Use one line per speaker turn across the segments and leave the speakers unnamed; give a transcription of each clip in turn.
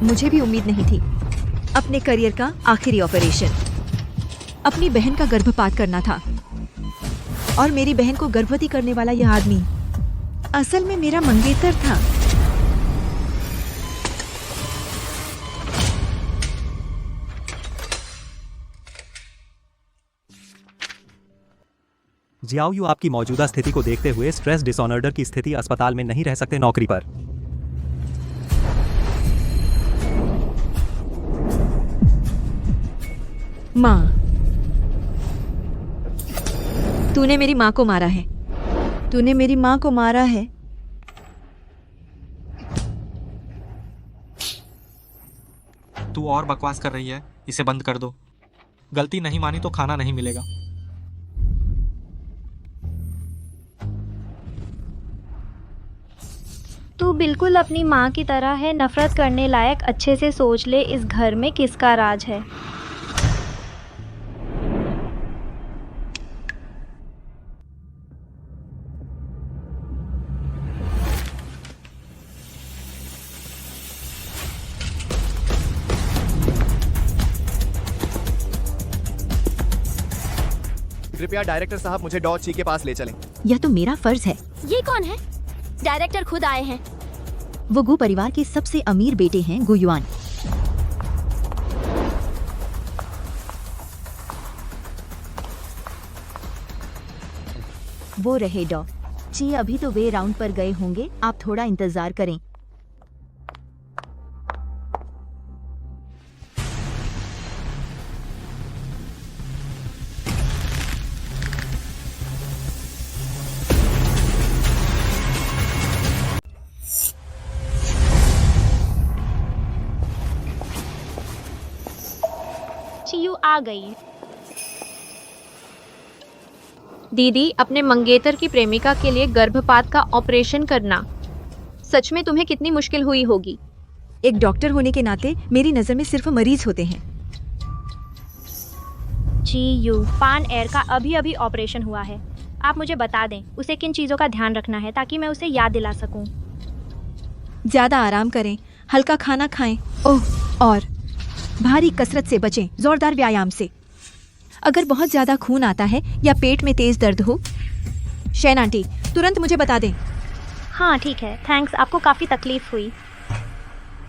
मुझे भी उम्मीद नहीं थी। अपने करियर का आखिरी ऑपरेशन, अपनी बहन का गर्भपात करना था, और मेरी बहन को गर्भवती करने वाला यह आदमी असल में मेरा मंगेतर था।
जियाओ यू आपकी मौजूदा स्थिति को देखते हुए स्ट्रेस डिसऑर्डर की स्थिति अस्पताल में नहीं रह सकते नौकरी पर।
माँ, तूने मेरी माँ को मारा है। तूने मेरी माँ को मारा है।
तू और बकवास कर रही है, इसे बंद कर दो। गलती नहीं मानी तो खाना नहीं मिलेगा।
तू बिल्कुल अपनी माँ की तरह है, नफरत करने लायक। अच्छे से सोच ले, इस घर में किसका राज है।
कृपया डायरेक्टर साहब मुझे डॉ ची के पास ले चलें।
यह तो मेरा फर्ज है।
ये कौन है? डायरेक्टर खुद आए हैं।
वो गु परिवार के सबसे अमीर बेटे हैं, गु युआन। वो रहे डॉ ची, अभी तो वे राउंड पर गए होंगे। आप थोड़ा इंतजार करें।
चियू आ गई।
दीदी, अपने मंगेतर की प्रेमिका के लिए गर्भपात का ऑपरेशन करना सच में तुम्हें कितनी मुश्किल हुई होगी।
एक डॉक्टर होने के नाते मेरी नजर में सिर्फ मरीज होते हैं।
चियू, पान एयर का अभी अभी ऑपरेशन हुआ है। आप मुझे बता दें उसे किन चीज़ों का ध्यान रखना है ताकि मैं उसे याद दिला सकूं।
ज्यादा आराम करें, हल्का खाना खाएं, ओह, और भारी कसरत से बचें, जोरदार व्यायाम से। अगर बहुत ज्यादा खून आता है या पेट में तेज दर्द हो, शैन आंटी तुरंत मुझे बता दें।
हाँ ठीक है, थैंक्स। आपको काफ़ी तकलीफ हुई।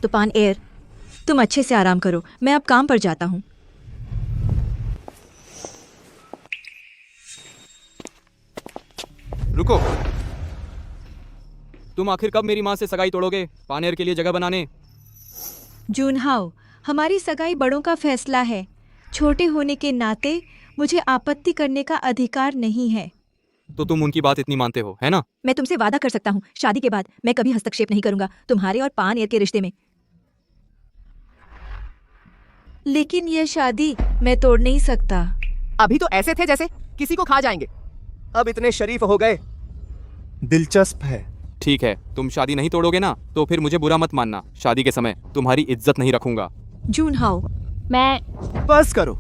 तो पान एयर, तुम अच्छे से आराम करो, मैं अब काम पर जाता हूँ।
रुको, तुम आखिर कब मेरी माँ से सगाई तोड़ोगे पानेर के लिए जगह बनाने?
जूनहाओ, हमारी सगाई बड़ों का फैसला है। छोटे होने के नाते मुझे आपत्ति करने का अधिकार नहीं है।
तो तुम उनकी बात इतनी मानते हो, है ना?
मैं तुमसे वादा कर सकता हूँ, शादी के बाद मैं कभी हस्तक्षेप नहीं करूंगा तुम्हारे और पान एयर के रिश्ते में। लेकिन यह शादी मैं तोड़ नहीं सकता।
अभी तो ऐसे थे जैसे किसी को खा जाएंगे, अब इतने शरीफ हो गए।
दिलचस्प है। ठीक है, तुम शादी नहीं तोड़ोगे ना, तो फिर मुझे बुरा मत मानना। शादी के समय तुम्हारी इज्जत नहीं रखूंगा।
जूनहाओ,
मैं
बस करो,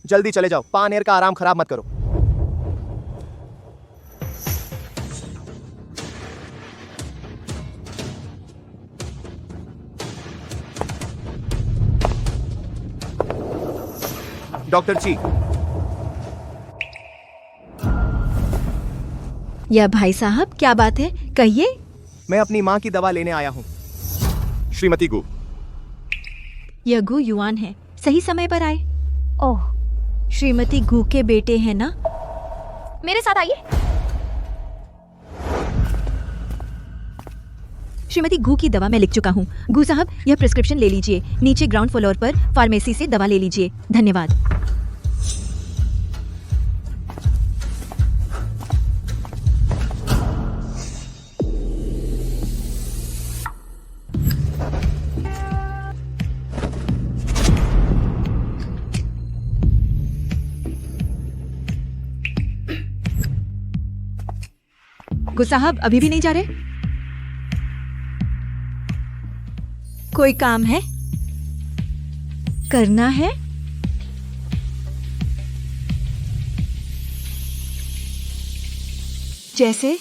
जल्दी चले जाओ। पानेर का आराम खराब मत करो। डॉक्टर ची,
या भाई साहब क्या बात है, कहिए।
मैं अपनी माँ की दवा लेने आया हूँ।
श्रीमती गु,
यह गु युआन है, सही समय पर आए।
ओह,
श्रीमती गु के बेटे हैं ना?
मेरे साथ आइए।
श्रीमती गु की दवा मैं लिख चुका हूँ। गु साहब, यह प्रिस्क्रिप्शन ले लीजिए। नीचे ग्राउंड फ्लोर पर फार्मेसी से दवा ले लीजिए। धन्यवाद। गु साहब अभी भी नहीं जा रहे? कोई काम है? करना है? जैसे?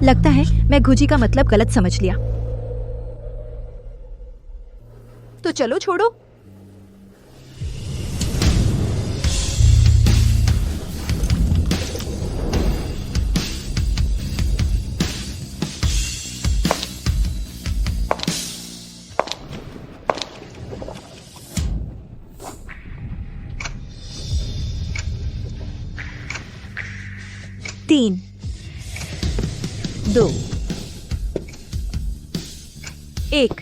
लगता है मैं गुजी का मतलब गलत समझ लिया। तो चलो छोड़ो। तीन, 2, 1।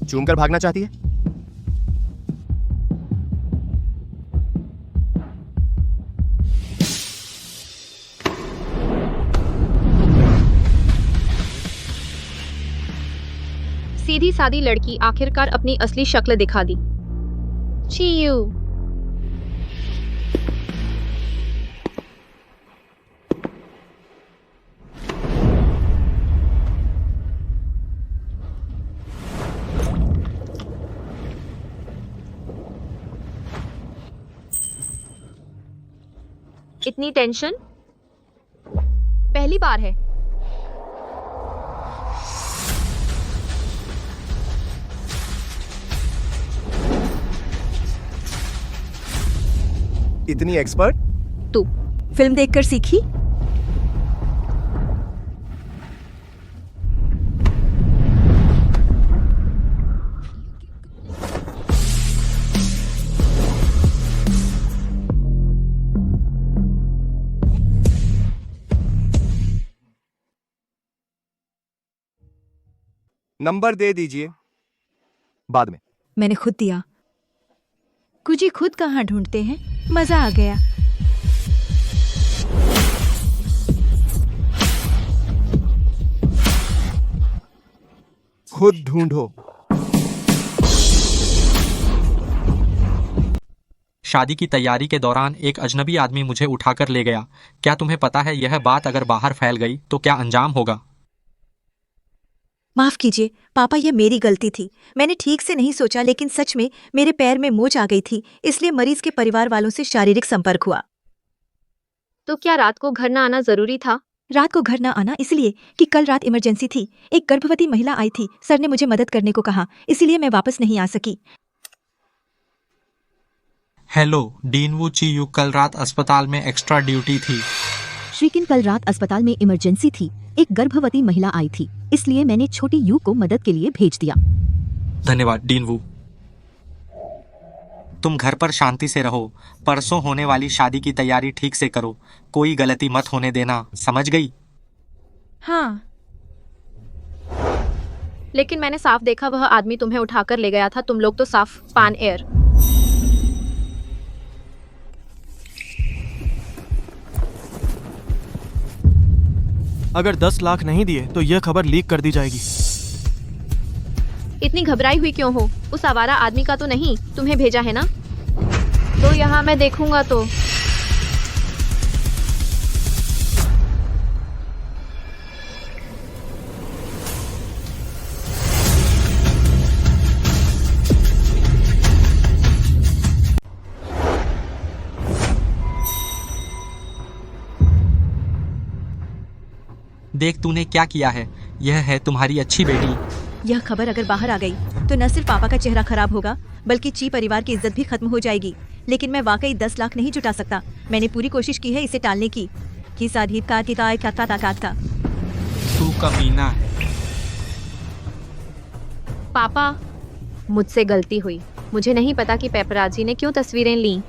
चूमकर भागना चाहती है?
सीधी सादी लड़की आखिरकार अपनी असली शक्ल दिखा दी। चीयू। इतनी टेंशन पहली बार है।
इतनी एक्सपर्ट?
तू
फिल्म देखकर सीखी?
नंबर दे दीजिए, बाद में।
मैंने खुद दिया। कुजी खुद कहाँ ढूंढते हैं? मजा आ गया।
खुद ढूंढो।
शादी की तैयारी के दौरान एक अजनबी आदमी मुझे उठाकर ले गया। क्या तुम्हें पता है यह बात अगर बाहर फैल गई तो क्या अंजाम होगा?
माफ कीजिए पापा, यह मेरी गलती थी। मैंने ठीक से नहीं सोचा, लेकिन सच में मेरे पैर में मोच आ गई थी, इसलिए मरीज के परिवार वालों से शारीरिक संपर्क हुआ।
तो क्या रात को घर न आना जरूरी था?
रात को घर न आना इसलिए कि कल रात इमरजेंसी थी। एक गर्भवती महिला आई थी। सर ने मुझे मदद करने को कहा, इसीलिए मैं वापस नहीं आ सकी।
हेलो, डीन वू ची यू कल रात अस्पताल में एक्स्ट्रा ड्यूटी थी।
श्रीकिन कल रात अस्पताल में इमरजेंसी थी। एक गर्भवती महिला आई थी, इसलिए मैंने छोटी यू को मदद के लिए भेज दिया।
धन्यवाद डीन वू। तुम घर पर शांति से रहो। परसों होने वाली शादी की तैयारी ठीक से करो। कोई गलती मत होने देना, समझ गई?
हाँ।
लेकिन मैंने साफ देखा वह आदमी तुम्हें उठाकर ले गया था। तुम लोग तो साफ पान एयर।
अगर 10 लाख नहीं दिए तो यह खबर लीक कर दी जाएगी।
इतनी घबराई हुई क्यों हो? उस आवारा आदमी का तो नहीं तुम्हें भेजा है ना? तो यहाँ मैं देखूंगा तो।
देख तूने क्या किया है। यह है तुम्हारी अच्छी बेटी।
यह खबर अगर बाहर आ गई तो न सिर्फ पापा का चेहरा खराब होगा, बल्कि ची परिवार की इज्जत भी खत्म हो जाएगी। लेकिन मैं वाकई 10 लाख नहीं जुटा सकता। मैंने पूरी कोशिश की है इसे टालने की।
तू कमीना है।
पापा, मुझसे गलती हुई। मुझे नहीं पता कि पेपराजी ने क्यों तस्वीरें ली।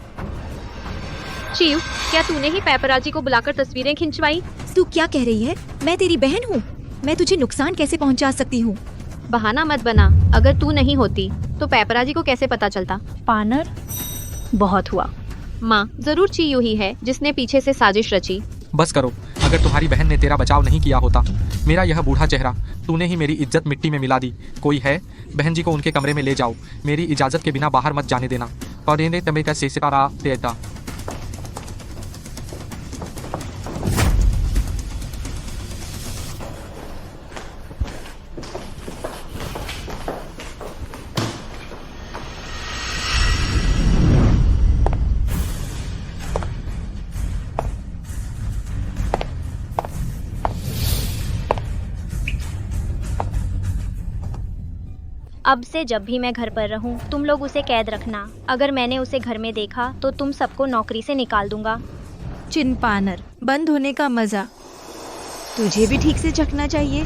चीयू, क्या तूने ही पेपराजी को बुलाकर तस्वीरें खिंचवाई?
तू क्या कह रही है? मैं तेरी बहन हूँ। मैं तुझे नुकसान कैसे पहुँचा सकती हूँ?
बहाना मत बना। अगर तू नहीं होती तो पेपराजी को कैसे पता चलता?
पानर, बहुत हुआ।
माँ, जरूर चीयू ही है जिसने पीछे से साजिश रची।
बस करो। अगर तुम्हारी बहन ने तेरा बचाव नहीं किया होता, मेरा यह बूढ़ा चेहरा, तूने ही मेरी इज्जत मिट्टी में मिला दी। कोई है? बहन जी को उनके कमरे में ले जाओ। मेरी इजाजत के बिना बाहर मत जाने देना।
अब से जब भी मैं घर पर रहूं, तुम लोग उसे कैद रखना। अगर मैंने उसे घर में देखा तो तुम सबको नौकरी से निकाल दूंगा।
चिनपानर, बंद होने का मजा तुझे भी ठीक से चखना चाहिए।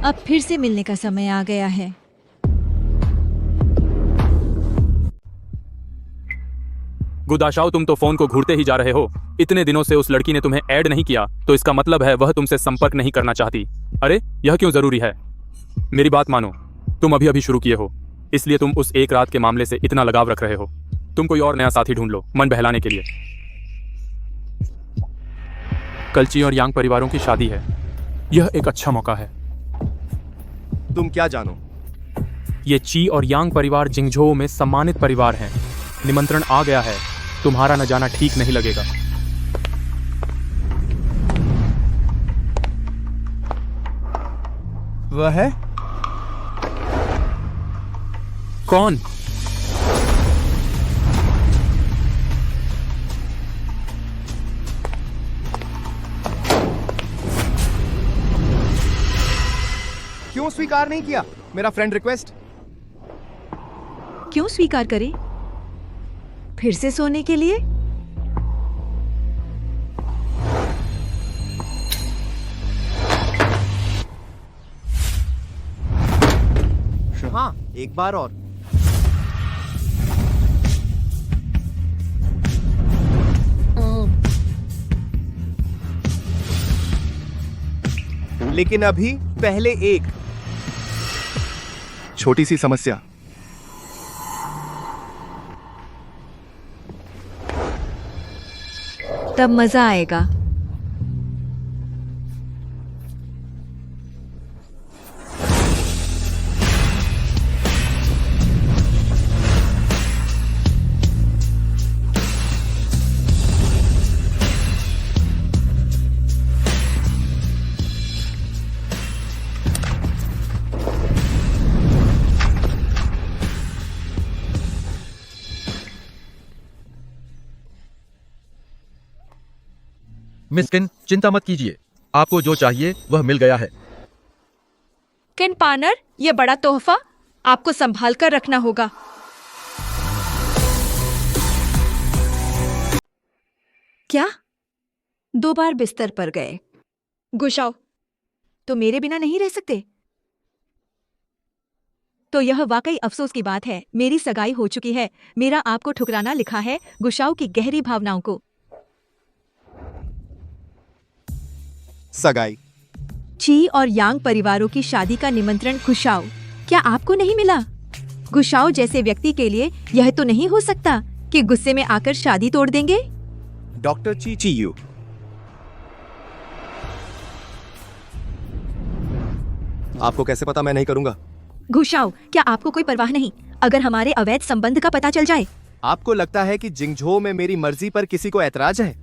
अब फिर से मिलने का समय आ गया है।
गुदाशाओ, तुम तो फोन को घूरते ही जा रहे हो। इतने दिनों से उस लड़की ने तुम्हें ऐड नहीं किया, तो इसका मतलब है वह तुमसे संपर्क नहीं करना चाहती। अरे यह क्यों जरूरी है? मेरी बात मानो, तुम अभी अभी शुरू किए हो, इसलिए तुम उस एक रात के मामले से इतना लगाव रख रहे हो। तुम कोई और नया साथी ढूंढ लो, मन बहलाने के लिए। कल ची और यांग परिवारों की शादी है, यह एक अच्छा मौका है।
तुम क्या जानो?
ये ची और यांग परिवार जिंगझोउ में सम्मानित परिवार हैं। निमंत्रण आ गया है, तुम्हारा न जाना ठीक नहीं लगेगा।
वह है?
कौन?
क्यों स्वीकार नहीं किया मेरा फ्रेंड रिक्वेस्ट?
क्यों स्वीकार करें? फिर से सोने के लिए?
हाँ, एक बार और। लेकिन अभी पहले एक छोटी सी समस्या।
तब मजा आएगा।
मिस किन, चिंता मत कीजिए, आपको जो चाहिए वह मिल गया है।
किनपानर, ये बड़ा तोहफा आपको संभाल कर रखना होगा। क्या? 2 बार बिस्तर पर गए। गुशाओ, तो मेरे बिना नहीं रह सकते? तो यह वाकई अफसोस की बात है। मेरी सगाई हो चुकी है। मेरा आपको ठुकराना लिखा है गुशाओ की गहरी भावनाओं को।
सगाई?
ची और यांग परिवारों की शादी का निमंत्रण गुशाओ, क्या आपको नहीं मिला? गुशाओ जैसे व्यक्ति के लिए यह तो नहीं हो सकता कि गुस्से में आकर शादी तोड़ देंगे।
डॉक्टर ची चीयू, आपको कैसे पता मैं नहीं करूंगा?
गुशाओ, क्या आपको कोई परवाह नहीं अगर हमारे अवैध संबंध का पता चल जाए?
आपको लगता है कि जिंगझोउ में मेरी मर्जी पर किसी को ऐतराज है?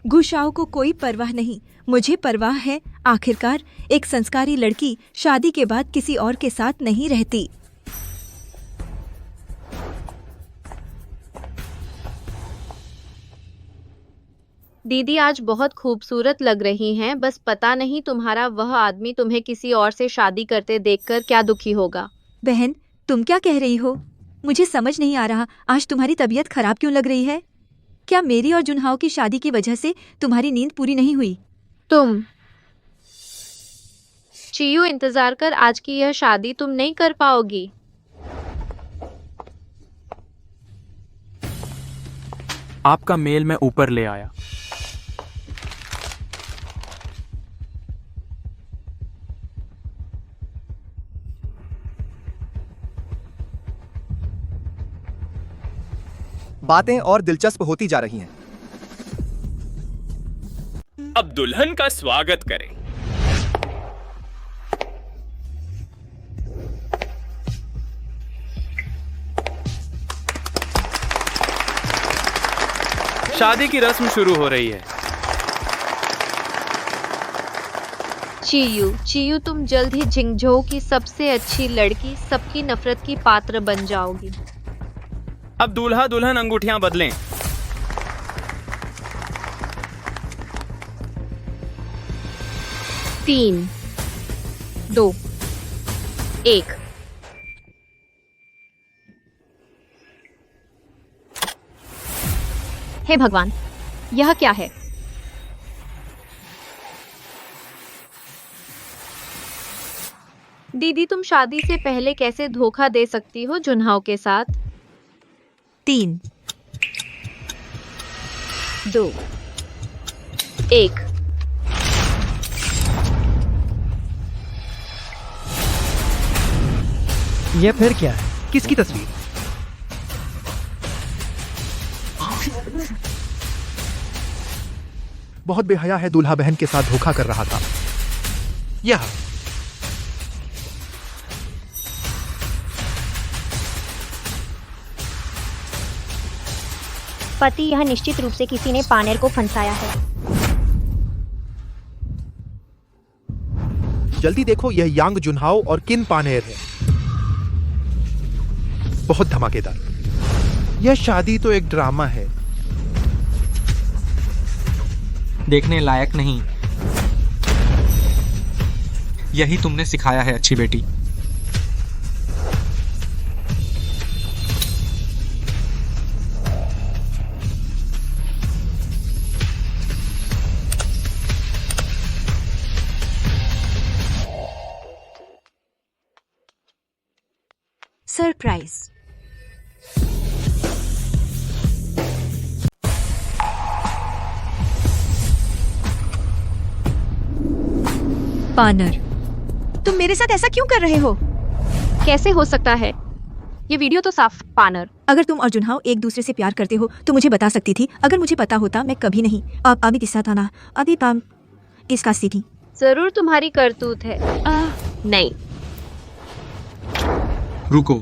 गुशाओ को कोई परवाह नहीं, मुझे परवाह है। आखिरकार एक संस्कारी लड़की शादी के बाद किसी और के साथ नहीं रहती।
दीदी आज बहुत खूबसूरत लग रही हैं, बस पता नहीं तुम्हारा वह आदमी तुम्हें किसी और से शादी करते देखकर क्या दुखी होगा।
बहन, तुम क्या कह रही हो? मुझे समझ नहीं आ रहा, आज तुम्हारी तबीयत खराब क्यों लग रही है? क्या मेरी और जुनहाओ की शादी की वजह से तुम्हारी नींद पूरी नहीं हुई?
तुम चियू, इंतजार कर, आज की यह शादी तुम नहीं कर पाओगी।
आपका मेल मैं ऊपर ले आया।
बातें और दिलचस्प होती जा रही हैं।
अब दुल्हन का स्वागत करें। शादी की रस्म शुरू हो रही है।
चीयू तुम जल्द ही जिंगझोउ की सबसे अच्छी लड़की, सबकी नफरत की पात्र बन जाओगी।
अब दूल्हा दुल्हन अंगूठियां बदलें।
तीन, 2, 1। हे भगवान, यह क्या है? दीदी, तुम शादी से पहले कैसे धोखा दे सकती हो जुनहाओ के साथ?
3,
2, 1।
ये फिर क्या है? किसकी तस्वीर? बहुत बेहया है, दूल्हा बहन के साथ धोखा कर रहा था। यह
पति, यह निश्चित रूप से किसी ने पानेर को फंसाया है।
जल्दी देखो, यह यांग जुनहाओ और किन पानेर है। बहुत धमाकेदार। यह शादी तो एक ड्रामा है।
देखने लायक नहीं। यही तुमने सिखाया है अच्छी बेटी।
सरप्राइज। पानर, तुम मेरे साथ ऐसा क्यों कर रहे हो?
कैसे हो सकता है? ये वीडियो तो साफ पानर।
अगर तुम और जुनहाओ एक दूसरे से प्यार करते हो तो मुझे बता सकती थी। अगर मुझे पता होता, मैं कभी नहीं अब अभी किस्सा था ना, अभी काम इसका थी।
जरूर तुम्हारी करतूत है। नहीं।
रुको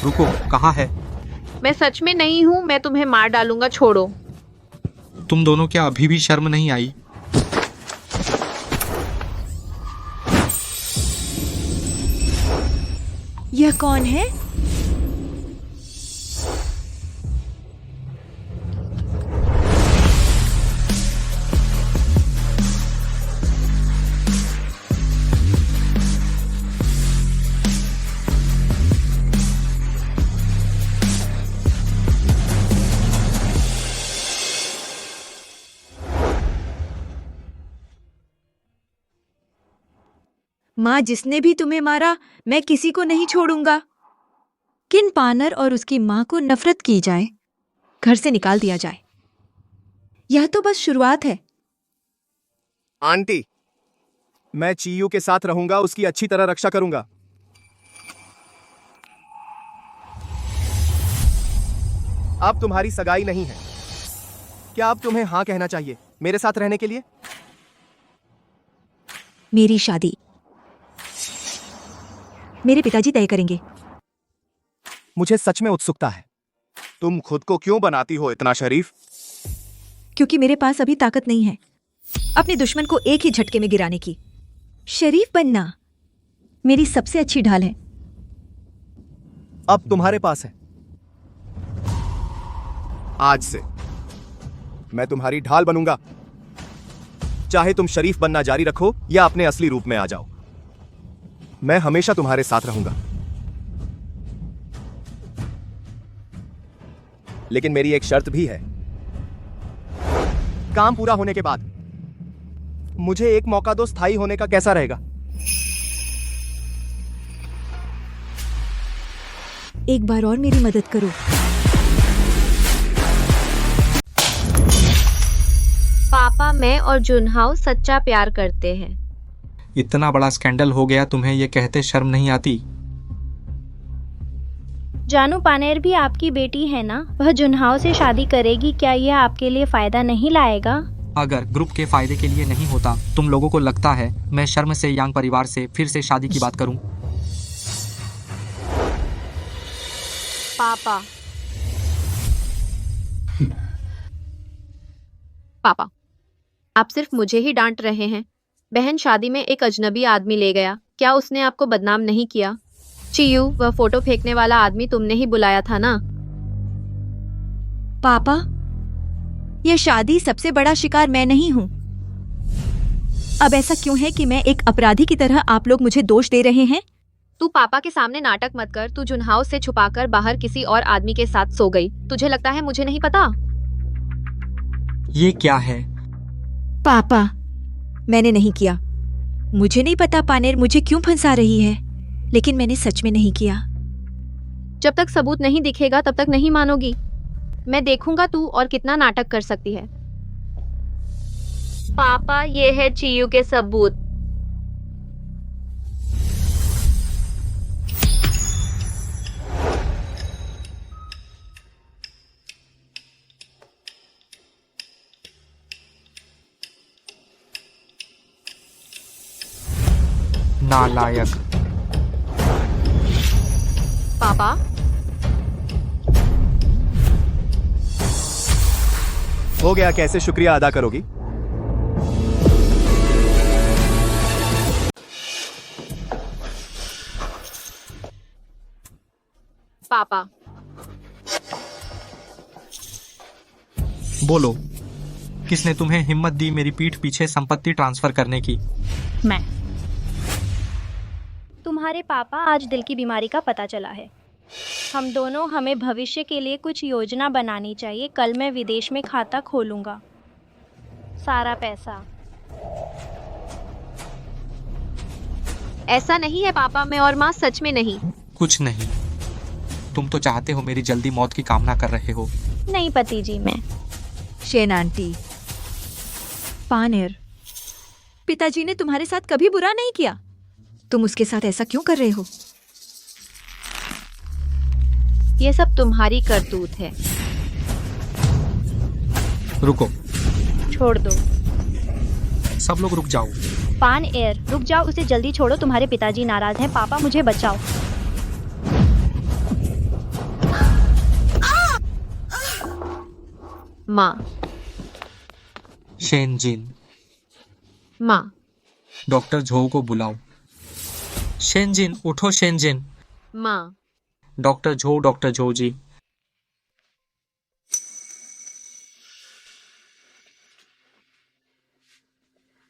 रुको, कहाँ है?
मैं सच में नहीं हूँ, मैं तुम्हें मार डालूंगा, छोड़ो।
तुम दोनों क्या अभी भी शर्म नहीं आई?
यह कौन है? माँ, जिसने भी तुम्हें मारा, मैं किसी को नहीं छोड़ूंगा। किन पानर और उसकी माँ को नफरत की जाए, घर से निकाल दिया जाए। यह तो बस शुरुआत है।
आंटी, मैं चीयू के साथ रहूंगा, उसकी अच्छी तरह रक्षा करूंगा। अब तुम्हारी सगाई नहीं है। क्या अब तुम्हें हाँ कहना चाहिए मेरे साथ रहने के लिए?
मेरी शादी मेरे पिताजी तय करेंगे।
मुझे सच में उत्सुकता है। तुम खुद को क्यों बनाती हो इतना शरीफ?
क्योंकि मेरे पास अभी ताकत नहीं है अपने दुश्मन को एक ही झटके में गिराने की। शरीफ बनना मेरी सबसे अच्छी ढाल है।
अब तुम्हारे पास है। आज से मैं तुम्हारी ढाल बनूंगा। चाहे तुम शरीफ बनना जारी रखो या अपने असली रूप में आ जाओ, मैं हमेशा तुम्हारे साथ रहूंगा। लेकिन मेरी एक शर्त भी है। काम पूरा होने के बाद मुझे एक मौका दो। स्थायी होने का कैसा रहेगा?
एक बार और मेरी मदद करो।
पापा, मैं और जुनहाओ सच्चा प्यार करते हैं।
इतना बड़ा स्कैंडल हो गया, तुम्हें ये कहते शर्म नहीं आती?
जानू पानेर भी आपकी बेटी है ना? वह जुनहाओ से शादी करेगी, क्या यह आपके लिए फायदा नहीं लाएगा?
अगर ग्रुप के फायदे के लिए नहीं होता, तुम लोगों को लगता है मैं शर्म से यांग परिवार से फिर से शादी की बात करूं?
पापा, पापा, आप सिर्फ मुझे ही डांट रहे हैं। बहन शादी में एक अजनबी आदमी ले गया, क्या उसने आपको बदनाम नहीं किया? चियू, वह फोटो फेंकने वाला आदमी तुमने ही बुलाया था ना?
पापा, यह शादी सबसे बड़ा शिकार मैं नहीं हूँ। अब ऐसा क्यों है कि मैं एक अपराधी की तरह आप लोग मुझे दोष दे रहे हैं?
तू पापा के सामने नाटक मत कर। तू जुनहाव से छुपाकर बाहर किसी और आदमी के साथ सो गई। तुझे लगता है मुझे नहीं पता?
ये क्या है?
पापा, मैंने नहीं किया। मुझे नहीं पता पानेर मुझे क्यों फंसा रही है, लेकिन मैंने सच में नहीं किया।
जब तक सबूत नहीं दिखेगा तब तक नहीं मानोगी। मैं देखूंगा तू और कितना नाटक कर सकती है। पापा, ये है चियू के सबूत।
नालायक।
पापा,
हो गया, कैसे शुक्रिया अदा करोगी?
पापा,
बोलो, किसने तुम्हें हिम्मत दी मेरी पीठ पीछे संपत्ति ट्रांसफर करने की?
मैं। तुम्हारे पापा, आज दिल की बीमारी का पता चला है। हम दोनों, हमें भविष्य के लिए कुछ योजना बनानी चाहिए। कल मैं विदेश में खाता खोलूंगा। सारा पैसा।
ऐसा नहीं है पापा, मैं और माँ सच में नहीं।
कुछ नहीं, तुम तो चाहते हो, मेरी जल्दी मौत की कामना कर रहे हो।
नहीं पति जी, मैं।
शेन आंटी, पानेर, पिताजी ने तुम्हारे साथ कभी बुरा नहीं किया। तुम उसके साथ ऐसा क्यों कर रहे हो?
ये सब तुम्हारी करतूत है।
रुको,
छोड़ दो।
सब लोग रुक जाओ।
पान एयर, रुक जाओ, उसे जल्दी छोड़ो। तुम्हारे पिताजी नाराज हैं। पापा, मुझे बचाओ।
माँ।
शेनजिन,
माँ।
डॉक्टर झो को बुलाओ। शेनजिन, उठो शेनजिन।
माँ।
डॉक्टर झो जी।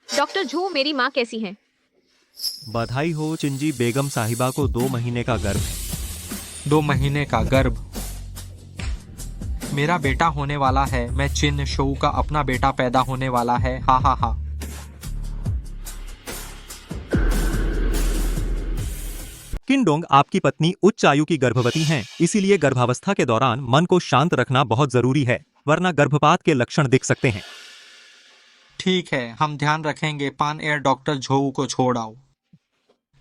डॉक्टर झो, मेरी माँ कैसी है?
बधाई हो चिंजी बेगम साहिबा को 2 महीने का गर्भ है।
2 महीने का गर्भ? मेरा बेटा होने वाला है। मैं चिन शो का अपना बेटा पैदा होने वाला है। हा हा हा।
किनडोंग, आपकी पत्नी उच्च आयु की गर्भवती हैं, इसीलिए गर्भावस्था के दौरान मन को शांत रखना बहुत जरूरी है, वरना गर्भपात के लक्षण दिख सकते हैं।
ठीक है, हम ध्यान रखेंगे। पान एयर, डॉक्टर झो को छोड़ आओ।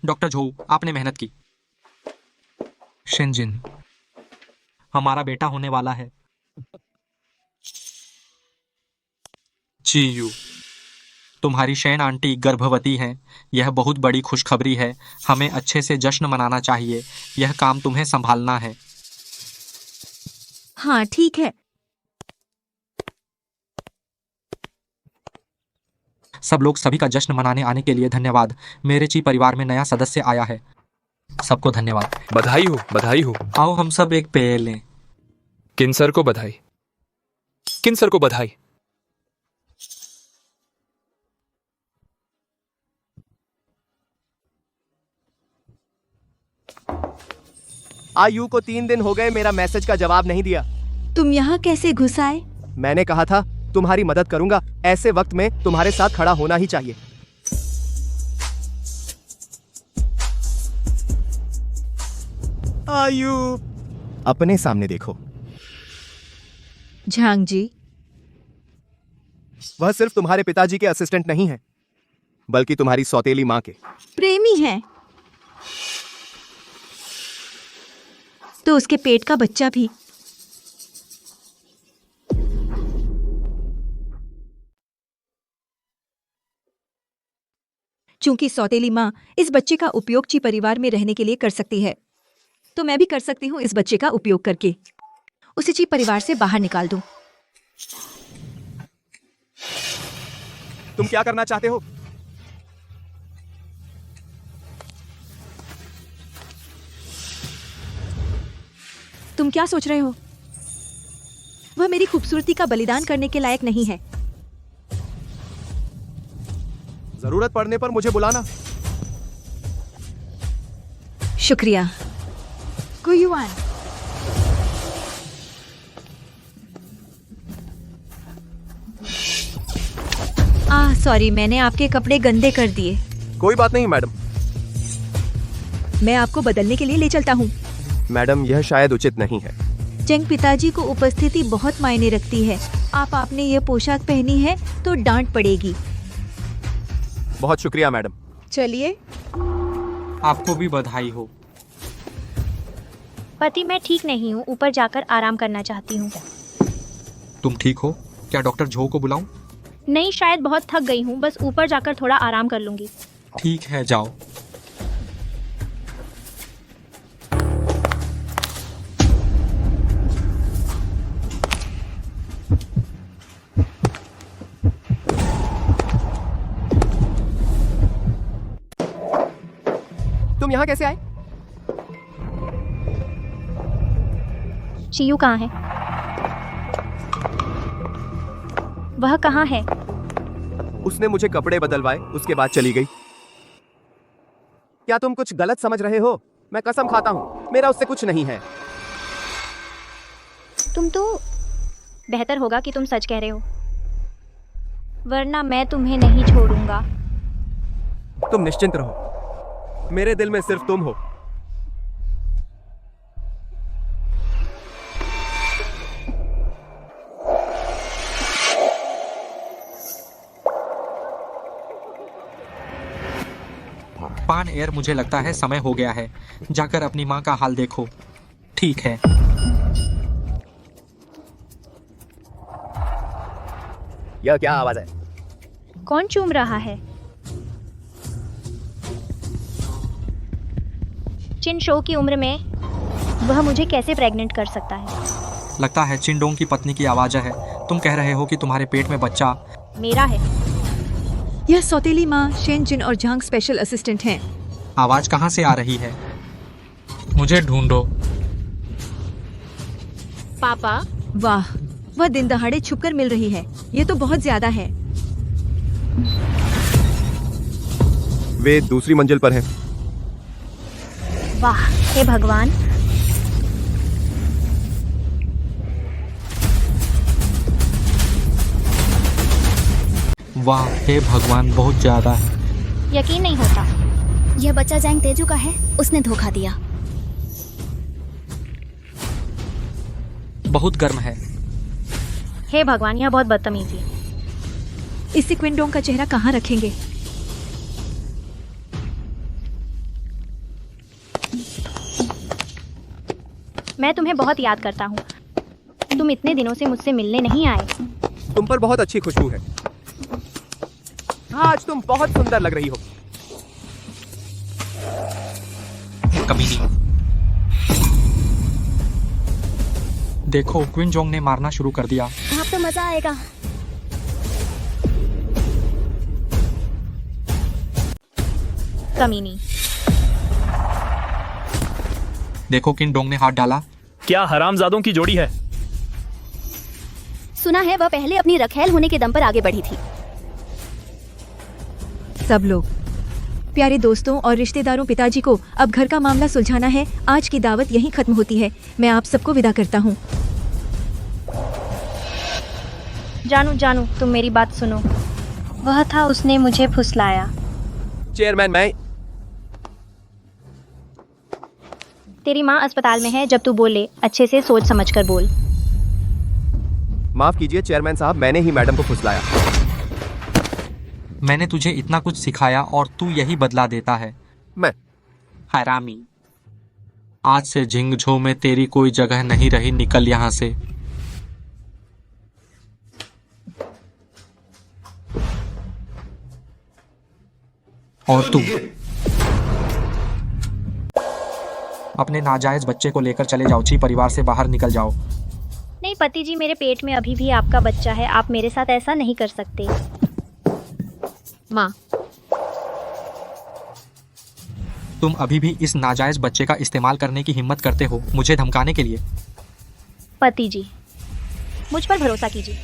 डॉक्टर झो, आपने मेहनत की। शेनजिन, हमारा बेटा होने वाला है। चियू, तुम्हारी शैन आंटी गर्भवती हैं। यह बहुत बड़ी खुशखबरी है। हमें अच्छे से जश्न मनाना चाहिए। यह काम तुम्हें संभालना है।
हाँ ठीक है।
सब लोग, सभी का जश्न मनाने आने के लिए धन्यवाद। मेरे ची परिवार में नया सदस्य आया है। सबको धन्यवाद।
बधाई हो, बधाई हो।
आओ हम सब एक पेय लें।
किन्सर को बधाई, किन्सर को बधाई।
आयु को 3 दिन हो गए मेरा मैसेज का जवाब नहीं दिया।
तुम यहाँ कैसे घुस आए?
मैंने कहा था तुम्हारी मदद करूंगा। ऐसे वक्त में तुम्हारे साथ खड़ा होना ही चाहिए। आयु, अपने सामने देखो।
झांग जी,
वह सिर्फ तुम्हारे पिताजी के असिस्टेंट नहीं है, बल्कि तुम्हारी सौतेली माँ के
प्रेमी हैं। तो उसके पेट का बच्चा भी। चूंकि सौतेली माँ इस बच्चे का उपयोग ची परिवार में रहने के लिए कर सकती है, तो मैं भी कर सकती हूँ इस बच्चे का उपयोग करके उसे ची परिवार से बाहर निकाल दूं।
तुम क्या करना चाहते हो?
तुम क्या सोच रहे हो? वह मेरी खूबसूरती का बलिदान करने के लायक नहीं है।
जरूरत पड़ने पर मुझे बुलाना।
शुक्रिया। गुयुआन। सॉरी, मैंने आपके कपड़े गंदे कर दिए।
कोई बात नहीं मैडम।
मैं आपको बदलने के लिए ले चलता हूँ।
मैडम, यह शायद उचित नहीं है।
चेंग पिताजी को उपस्थिति बहुत मायने रखती है। आपने ये पोशाक पहनी है तो डांट पड़ेगी।
बहुत शुक्रिया मैडम।
चलिए।
आपको भी बधाई हो।
पति, मैं ठीक नहीं हूँ, ऊपर जाकर आराम करना चाहती हूँ।
तुम ठीक हो? क्या डॉक्टर झो को बुलाऊं?
नहीं, शायद बहुत थक गई हूँ, बस ऊपर जाकर थोड़ा आराम कर लूंगी।
ठीक है, जाओ।
तुम यहाँ कैसे आए?
चियू कहाँ है? वह कहाँ है?
उसने मुझे कपड़े बदलवाए, उसके बाद चली गई। क्या तुम कुछ गलत समझ रहे हो? मैं कसम खाता हूँ, मेरा उससे कुछ नहीं है।
तुम तो बेहतर होगा कि तुम सच कह रहे हो, वरना मैं तुम्हें नहीं छोड़ूंगा।
तुम निश्चिंत रहो, मेरे दिल में सिर्फ तुम हो।
पान एयर, मुझे लगता है समय हो गया है। जाकर अपनी माँ का हाल देखो। ठीक है।
यह क्या आवाज है?
कौन चूम रहा है? चिन शो की उम्र में वह मुझे कैसे प्रेग्नेंट कर सकता है?
लगता है चिंडोंग की पत्नी की आवाज है। तुम कह रहे हो कि तुम्हारे पेट में बच्चा
मेरा है।
यह सौतेली माँ शेन जिन और झांग स्पेशल असिस्टेंट हैं।
आवाज कहाँ से आ रही है? मुझे ढूंढो।
पापा।
वाह, वह दिन दहाड़े छुपकर मिल रही है। ये तो बहुत ज्यादा है।
वे दूसरी मंजिल पर हैं।
वाह, हे भगवान।
वाह, हे भगवान, बहुत ज्यादा है।
यकीन नहीं होता।
यह बच्चा जैंग तेजू का है। उसने धोखा दिया।
बहुत गर्म है।
हे भगवान, यह बहुत बदतमीजी।
इस क्विंडोंग का चेहरा कहाँ रखेंगे?
मैं तुम्हें बहुत याद करता हूँ। तुम इतने दिनों से मुझसे मिलने नहीं आए।
तुम पर बहुत अच्छी खुशबू है। आज तुम बहुत सुंदर लग रही हो।
कमीनी। देखो, क्विंजोंग ने मारना शुरू कर दिया।
अब तो मजा आएगा।
कमीनी।
देखो, किनडोंग ने हाथ डाला।
क्या हरामजादों की जोड़ी है।
सुना है वह पहले अपनी रखेल होने के दम पर आगे बढ़ी थी।
सब लोग, प्यारे दोस्तों और रिश्तेदारों, पिताजी को अब घर का मामला सुलझाना है। आज की दावत यहीं खत्म होती है। मैं आप सबको विदा करता हूँ।
जानू, तुम मेरी बात सुनो। वह था, उसने मुझे फुसलाया।
चेयरमैन, मैं
तेरी माँ अस्पताल में है। जब तू बोले, अच्छे से सोच समझ कर बोल।
माफ कीजिए चेयरमैन साहब, मैंने ही मैडम को फुसलाया।
मैंने तुझे इतना कुछ सिखाया और तू यही बदला देता है।
मैं
हरामी। आज से झिंगझो में तेरी कोई जगह नहीं रही। निकल यहाँ से। और तू अपने नाजायज बच्चे को लेकर चले जाओ। ची परिवार से बाहर निकल जाओ।
नहीं पति जी, मेरे पेट में अभी भी आपका बच्चा है। आप मेरे साथ ऐसा नहीं कर सकते।
माँ,
तुम अभी भी इस नाजायज बच्चे का इस्तेमाल करने की हिम्मत करते हो मुझे धमकाने के लिए।
पति जी, मुझ पर भरोसा कीजिए।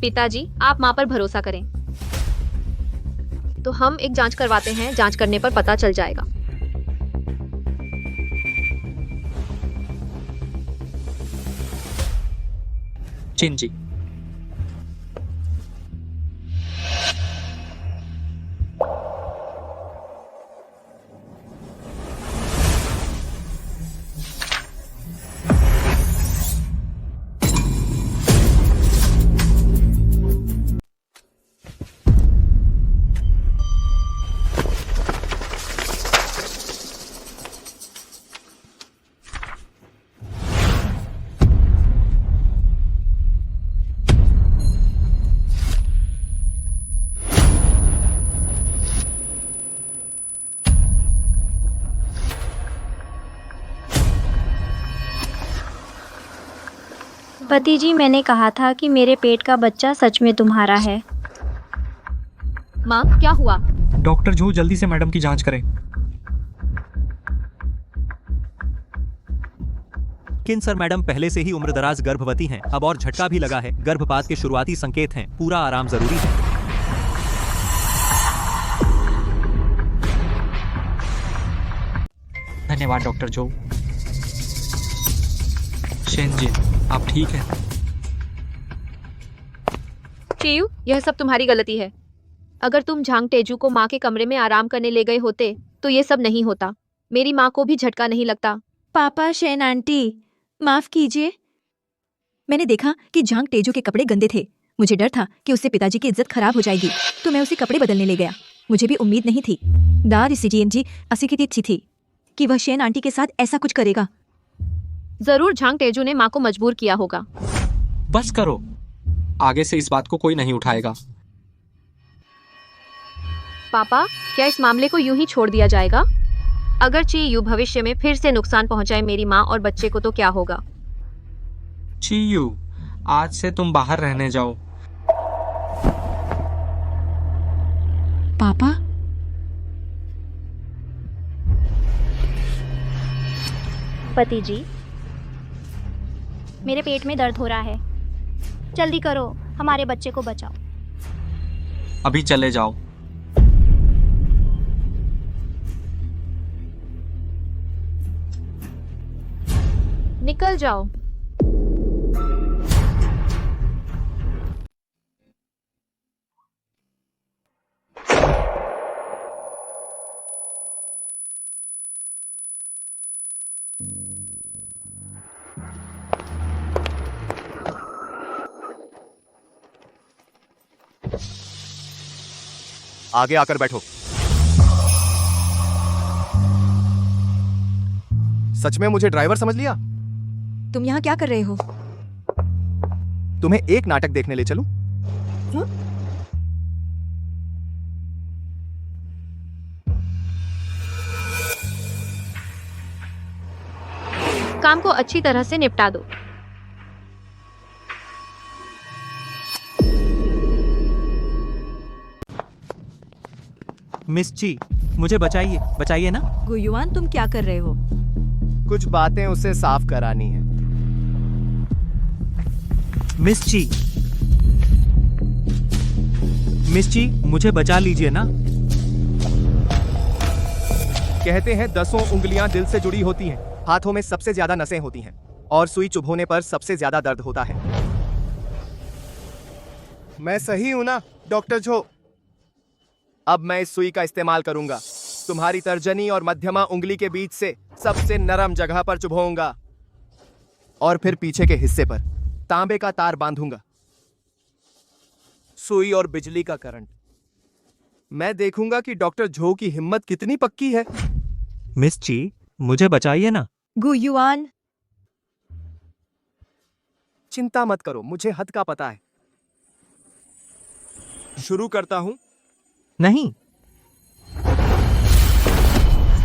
पिताजी, आप माँ पर भरोसा करें। तो हम एक जांच करवाते हैं, जांच करने पर पता चल जाएगा।
चिन जी,
पति जी, मैंने कहा था कि मेरे पेट का बच्चा सच में तुम्हारा है।
माँ, क्या हुआ?
डॉक्टर झो जल्दी से मैडम की जांच करें।
किंसर मैडम पहले से ही उम्रदराज गर्भवती हैं। अब और झटका भी लगा है। गर्भपात के शुरुआती संकेत हैं। पूरा आराम जरूरी है।
धन्यवाद डॉक्टर झो। शेनजिन, आप ठीक हैं?
चियू, यह सब तुम्हारी गलती है। अगर तुम झांग तेजू को माँ के कमरे में आराम करने ले गए होते तो ये सब नहीं होता। मेरी माँ को भी झटका नहीं लगता।
पापा, शेन आंटी, माफ कीजिए। मैंने देखा कि झांग तेजू के कपड़े गंदे थे। मुझे डर था कि उससे पिताजी की इज्जत खराब हो जाएगी, तो मैं उसे कपड़े बदलने ले गया। मुझे भी उम्मीद नहीं थी। दार सीजीएनजी असी की अच्छी थी कि वह शेन आंटी के साथ ऐसा कुछ करेगा।
जरूर झांग तेजू ने माँ को मजबूर किया होगा।
बस करो, आगे से इस बात को कोई नहीं उठाएगा।
पापा, क्या इस मामले को यूं ही छोड़ दिया जाएगा? अगर चियू भविष्य में फिर से नुकसान पहुंचाए मेरी माँ और बच्चे को तो क्या होगा?
चियू, आज से तुम बाहर रहने जाओ।
पापा,
पति जी, मेरे पेट में दर्द हो रहा है। जल्दी करो, हमारे बच्चे को बचाओ।
अभी चले जाओ।
निकल जाओ।
आगे आकर बैठो। सच में मुझे ड्राइवर समझ लिया?
तुम यहाँ क्या कर रहे हो?
तुम्हें एक नाटक देखने ले चलूं?
काम को अच्छी तरह से निपटा दो।
मिस ची, मुझे बचाइए, बचाइए ना।
गुयुआन, तुम क्या कर रहे हो?
कुछ बातें उसे साफ करानी है।
मिस ची, मिस ची, मुझे बचा लीजिए ना।
कहते हैं 10 उंगलियां दिल से जुड़ी होती हैं। हाथों में सबसे ज्यादा नसें होती हैं और सुई चुभोने पर सबसे ज्यादा दर्द होता है। मैं सही हूं ना डॉक्टर झो? अब मैं इस सुई का इस्तेमाल करूंगा। तुम्हारी तर्जनी और मध्यमा उंगली के बीच से सबसे नरम जगह पर चुभूंगा और फिर पीछे के हिस्से पर तांबे का तार बांधूंगा। सुई और बिजली का करंट। मैं देखूंगा कि डॉक्टर झो की हिम्मत कितनी पक्की है।
मिस ची, मुझे बचाइए ना।
गुयुआन,
चिंता मत करो, मुझे हद का पता है। शुरू करता हूं।
नहीं,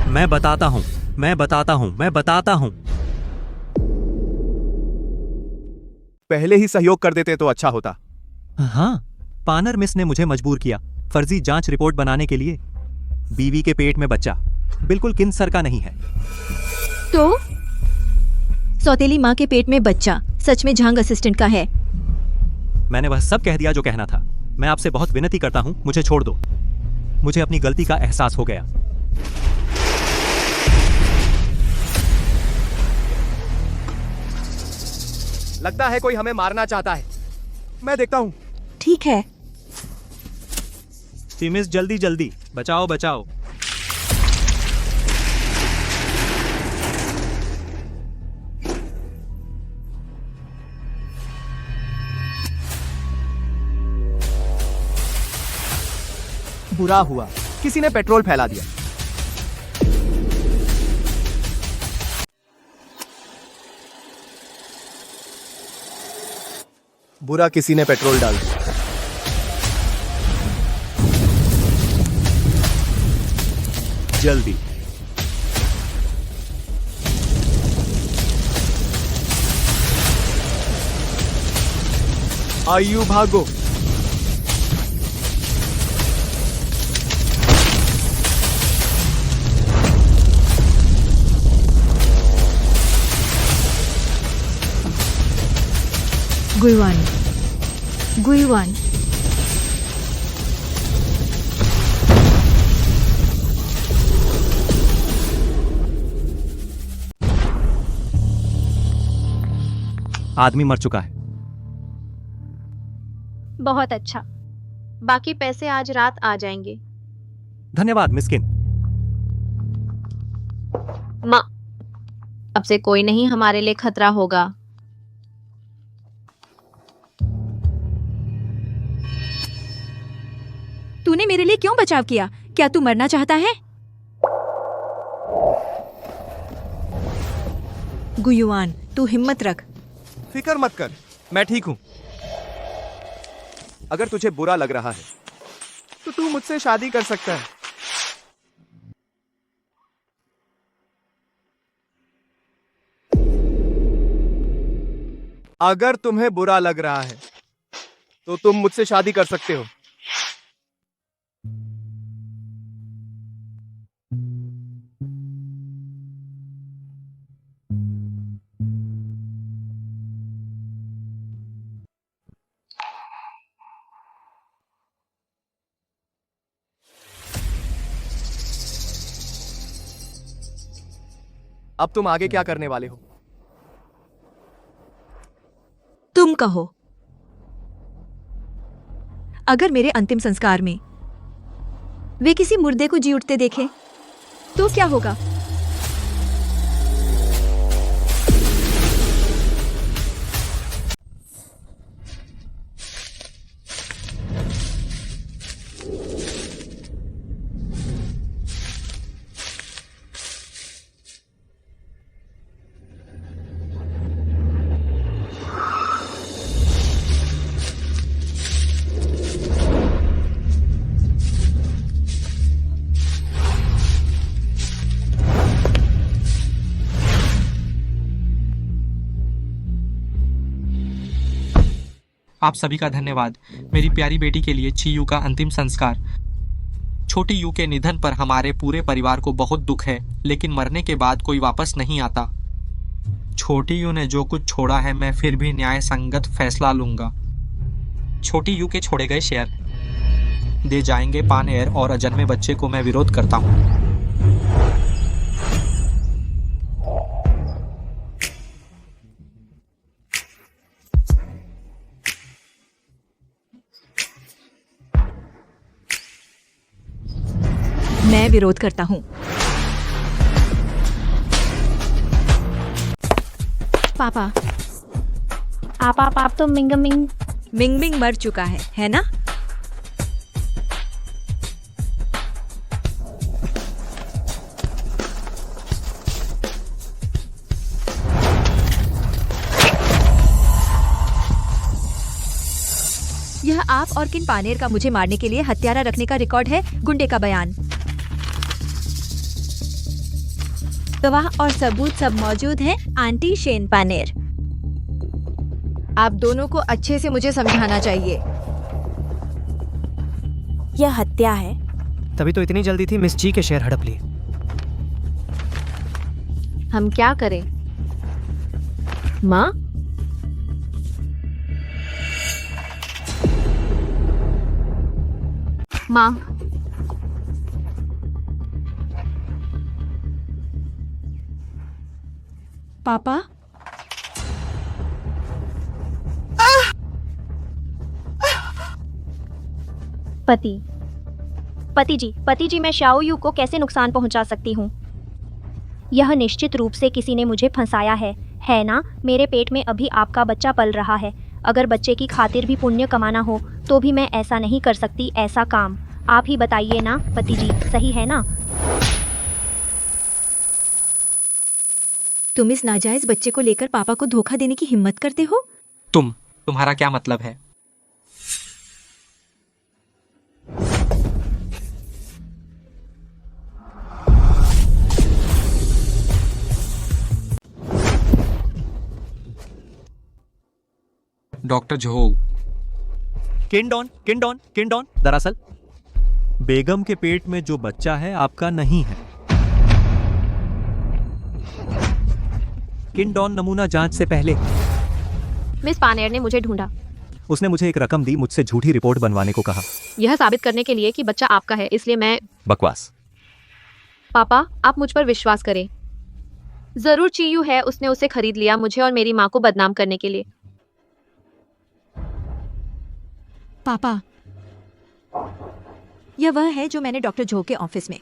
मैं बताता हूं, मैं बताता हूं, मैं बताता हूं।
पहले ही सहयोग कर देते तो अच्छा होता।
हाँ, पानर मिस ने मुझे मजबूर किया फर्जी जांच रिपोर्ट बनाने के लिए। बीवी के पेट में बच्चा बिल्कुल किन्सर का नहीं है।
तो सौतेली माँ के पेट में बच्चा सच में झांग असिस्टेंट का है।
मैंने वह सब कह दिया जो कहना था। मैं आपसे बहुत विनती करता हूँ, मुझे छोड़ दो। मुझे अपनी गलती का एहसास हो गया।
लगता है कोई हमें मारना चाहता है। मैं देखता हूँ।
ठीक है।
मिस जल्दी जल्दी बचाओ बचाओ।
बुरा हुआ, किसी ने पेट्रोल फैला दिया। बुरा किसी ने पेट्रोल डाल दिया।
जल्दी।
आयु भागो।
गुईवान, गुईवान।
आदमी मर चुका है।
बहुत अच्छा।
बाकी पैसे आज रात आ जाएंगे।
धन्यवाद मिस्किन।
माँ, अब से कोई नहीं हमारे लिए खतरा होगा।
तूने मेरे लिए क्यों बचाव किया? क्या तू मरना चाहता है? गुयुआन, तू हिम्मत रख।
फिक्र मत कर, मैं ठीक हूं। अगर तुझे बुरा लग रहा है तो तू मुझसे शादी कर सकता है। अगर तुम्हें बुरा लग रहा है तो तुम मुझसे शादी कर सकते हो। अब तुम आगे क्या करने वाले हो?
तुम कहो। अगर मेरे अंतिम संस्कार में वे किसी मुर्दे को जी उठते देखें तो क्या होगा?
आप सभी का धन्यवाद। मेरी प्यारी बेटी के लिए चीयू का अंतिम संस्कार। छोटी यू के निधन पर हमारे पूरे परिवार को बहुत दुख है, लेकिन मरने के बाद कोई वापस नहीं आता। छोटी यू ने जो कुछ छोड़ा है, मैं फिर भी न्याय संगत फैसला लूंगा। छोटी यू के छोड़े गए शेयर दे जाएंगे पानेर और अजन्मे बच्चे को मैं विरोध करता हूँ।
मैं विरोध करता हूँ। पापा,
आप तो मिंग
मिंग मर चुका है ना? यह आप और किन पानेर का मुझे मारने के लिए हत्यारा रखने का रिकॉर्ड है। गुंडे का बयान, गवाह और सबूत सब मौजूद हैं। आंटी शेन पानेर, आप दोनों को अच्छे से मुझे समझाना चाहिए।
यह हत्या है।
तभी तो इतनी जल्दी थी मिस ची के शेयर हड़प लिए।
हम क्या करें? माँ? माँ,
पापा,
पति जी, मैं शाओ यू को कैसे नुकसान पहुंचा सकती हूँ? यह निश्चित रूप से किसी ने मुझे फंसाया है ना? मेरे पेट में अभी आपका बच्चा पल रहा है। अगर बच्चे की खातिर भी पुण्य कमाना हो तो भी मैं ऐसा नहीं कर सकती ऐसा काम। आप ही बताइए ना पति जी, सही है ना?
तुम इस नाजायज बच्चे को लेकर पापा को धोखा देने की हिम्मत करते हो?
तुम्हारा क्या मतलब है? डॉक्टर झो,
किंडोन, दरअसल बेगम के पेट में जो बच्चा है आपका नहीं है। किंडोन नमूना जांच से पहले
मिस पानेर ने मुझे ढूंढा।
उसने मुझे एक रकम दी, मुझसे झूठी रिपोर्ट बनवाने को कहा।
यह साबित करने के लिए कि बच्चा आपका है, इसलिए मैं।
बकवास।
पापा, आप मुझ पर विश्वास करें। जरूर चीयू है, उसने उसे खरीद लिया मुझे और मेरी माँ को बदनाम करने के लिए।
पापा, यह वह है जो मैंने डॉक्टर झो के ऑफिस में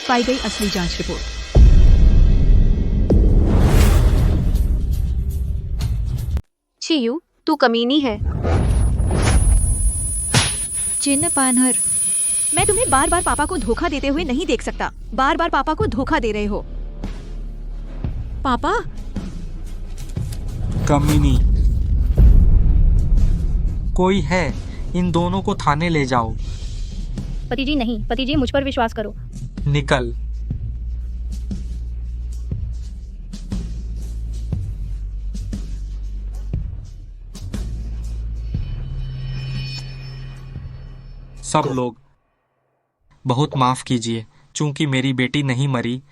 पाई गई असली जांच रिपोर्ट।
चीयू, तू कमीनी है।
चिन्ह पानहर, मैं तुम्हें बार बार पापा को धोखा देते हुए नहीं देख सकता। बार बार पापा को धोखा दे रहे हो। पापा,
कमीनी कोई है? इन दोनों को थाने ले जाओ।
पति जी नहीं, पति जी मुझ पर विश्वास करो।
निकल। सब लोग बहुत माफ कीजिए, चूंकि मेरी बेटी नहीं मरी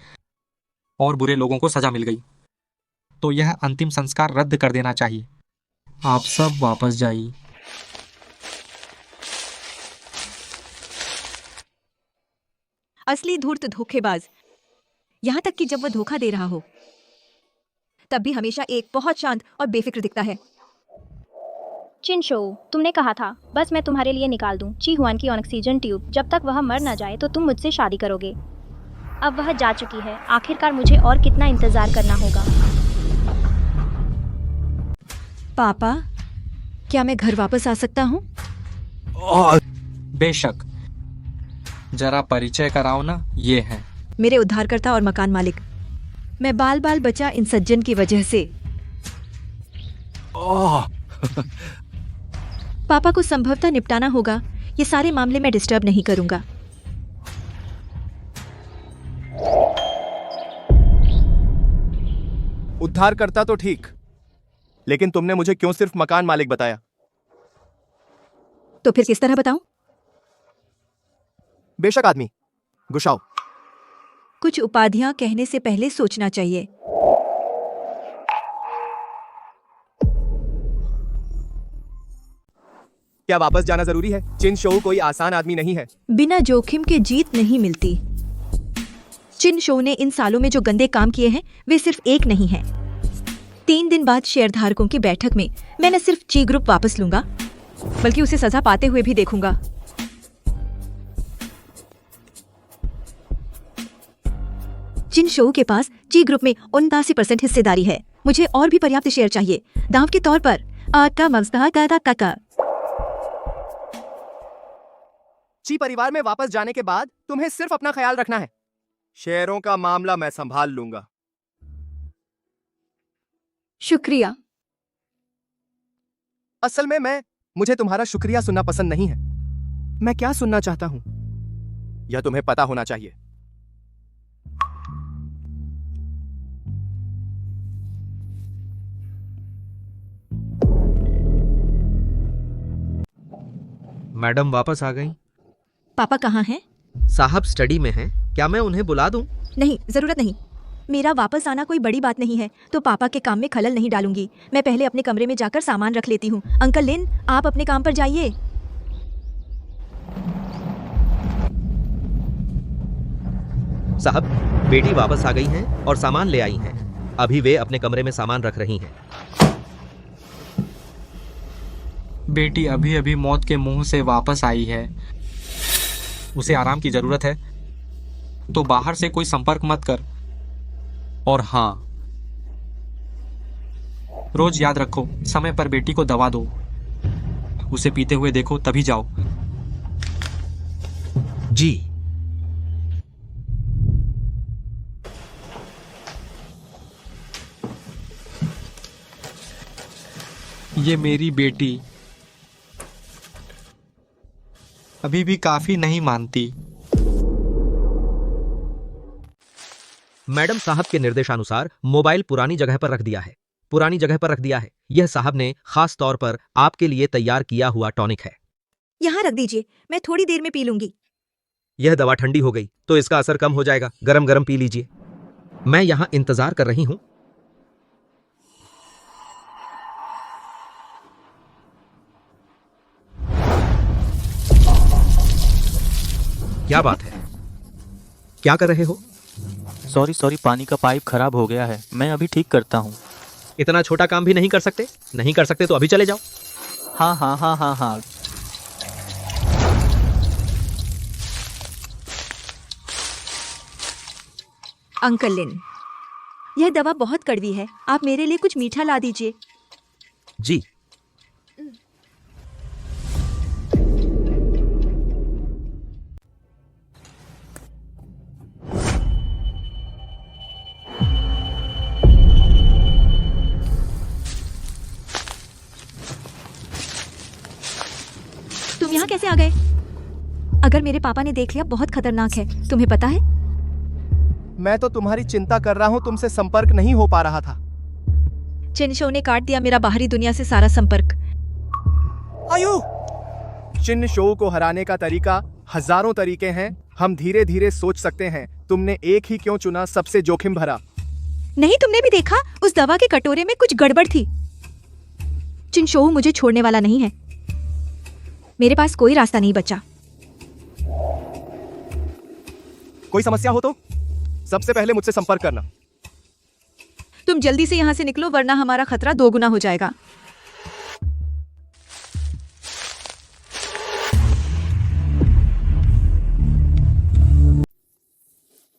और बुरे लोगों को सजा मिल गई, तो यह अंतिम संस्कार रद्द कर देना चाहिए। आप सब वापस जाइए।
असली धूर्त धोखेबाज, यहां तक कि जब वह धोखा दे रहा हो तब भी हमेशा एक बहुत शांत और बेफिक्र दिखता है।
चिनशो, तुमने कहा था बस मैं तुम्हारे लिए निकाल दूं ची हुआन की ऑक्सीजन ट्यूब। जब तक वह मर न जाए तो तुम मुझसे शादी करोगे। अब वह जा चुकी है, आखिरकार मुझे और कितना इंतजार करना होगा?
पापा, क्या मैं घर वापस आ सकता हूँ?
बेशक। जरा परिचय कराओ ना। ये है
मेरे उद्धारकर्ता और मकान मालिक। मैं बाल बाल बचा इन सज्जन की वजह से। पापा को संभवतः निपटाना होगा। ये सारे मामले मैं डिस्टर्ब नहीं करूंगा।
उद्धारकर्ता तो ठीक, लेकिन तुमने मुझे क्यों सिर्फ मकान मालिक बताया?
तो फिर किस तरह बताऊं?
बेशक आदमी, गुशाओ।
कुछ उपाधियां कहने से पहले सोचना चाहिए।
क्या वापस जाना जरूरी है? चिन शो कोई आसान आदमी नहीं है।
बिना जोखिम के जीत नहीं मिलती। चिन शो ने इन सालों में जो गंदे काम किए हैं वे सिर्फ एक नहीं हैं। 3 दिन बाद शेयरधारकों की बैठक में मैं न सिर्फ ची ग्रुप वापस लूंगा बल्कि उसे सजा पाते हुए भी देखूंगा। जिन शो के पास ची ग्रुप में 79% हिस्सेदारी है, मुझे और भी पर्याप्त शेयर चाहिए दांव के तौर पर।
ची परिवार में वापस जाने के बाद तुम्हें सिर्फ अपना ख्याल रखना है। शेयरों का मामला मैं संभाल लूंगा।
शुक्रिया।
असल में मुझे तुम्हारा शुक्रिया सुनना पसंद नहीं है। मैं क्या सुनना चाहता हूं यह तुम्हें पता होना चाहिए।
मैडम वापस आ गई।
पापा कहाँ हैं?
साहब स्टडी में हैं। क्या मैं उन्हें बुला दूं?
नहीं, जरूरत नहीं। मेरा वापस आना कोई बड़ी बात नहीं है, तो पापा के काम में खलल नहीं डालूंगी। मैं पहले अपने कमरे में जाकर सामान रख लेती हूँ। अंकल लिन, आप अपने काम पर जाइए।
साहब, बेटी वापस आ गई हैं और सामान ले आई हैं। अभी वे अपने कमरे में सामान रख रही हैं।
बेटी अभी अभी मौत के मुंह से वापस आई है, उसे आराम की जरूरत है, तो बाहर से कोई संपर्क मत कर। और हाँ, रोज याद रखो, समय पर बेटी को दवा दो। उसे पीते हुए देखो तभी जाओ।
जी।
ये मेरी बेटी अभी भी काफी नहीं मानती।
मैडम साहब के निर्देशानुसार मोबाइल पुरानी जगह पर रख दिया है। पुरानी जगह पर रख दिया है। यह साहब ने खास तौर पर आपके लिए तैयार किया हुआ टॉनिक है।
यहाँ रख दीजिए, मैं थोड़ी देर में पी लूंगी।
यह दवा ठंडी हो गई तो इसका असर कम हो जाएगा। गरम गरम पी लीजिए। मैं यहाँ इंतजार कर रही हूँ। क्या बात है? क्या कर रहे हो?
सॉरी, पानी का पाइप खराब हो गया है, मैं अभी ठीक करता हूँ।
इतना छोटा काम भी नहीं कर सकते? नहीं कर सकते तो अभी चले जाओ।
हाँ।
अंकल लिन, यह दवा बहुत कड़वी है, आप मेरे लिए कुछ मीठा ला दीजिए।
जी।
तुम यहाँ कैसे आ गए? अगर मेरे पापा ने देख लिया बहुत खतरनाक है, तुम्हें पता है?
मैं तो तुम्हारी चिंता कर रहा हूँ, तुमसे संपर्क नहीं हो पा रहा था।
चिनशो ने काट दिया मेरा बाहरी दुनिया से सारा संपर्क।
आयु! चिन शो को हराने का तरीका हजारों तरीके हैं। हम धीरे धीरे सोच सकते हैं। तुमने एक ही क्यों चुना, सबसे जोखिम भरा?
नहीं, तुमने भी देखा, उस दवा के कटोरे में कुछ गड़बड़ थी। चिनशो मुझे छोड़ने वाला नहीं है। मेरे पास कोई रास्ता नहीं बचा।
कोई समस्या हो तो सबसे पहले मुझसे संपर्क करना।
तुम जल्दी से यहाँ से निकलो, वरना हमारा खतरा दोगुना हो जाएगा।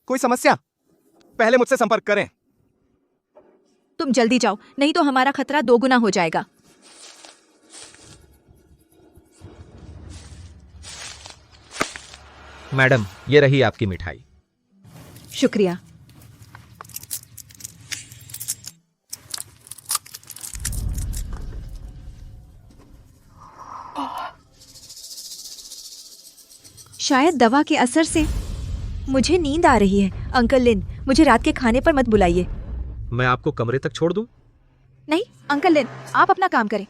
कोई समस्या? पहले मुझसे संपर्क करें।
तुम जल्दी जाओ, नहीं तो हमारा खतरा दोगुना हो जाएगा।
मैडम, ये रही आपकी मिठाई।
शुक्रिया। शायद दवा के असर से मुझे नींद आ रही है। अंकल लिन, मुझे रात के खाने पर मत बुलाइए।
मैं आपको कमरे तक छोड़ दूं?
नहीं अंकल लिन, आप अपना काम करें।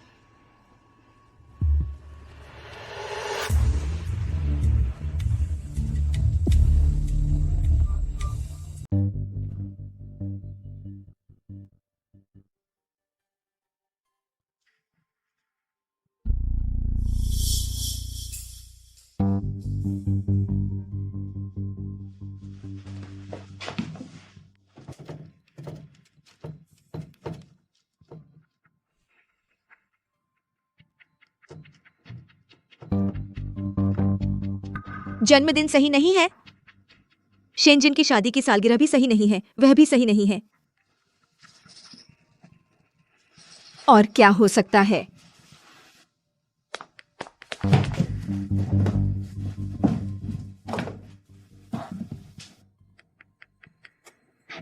जन्मदिन सही नहीं है, शेनजिन की शादी की सालगिरह भी सही नहीं है, वह भी सही नहीं है। और क्या हो सकता है?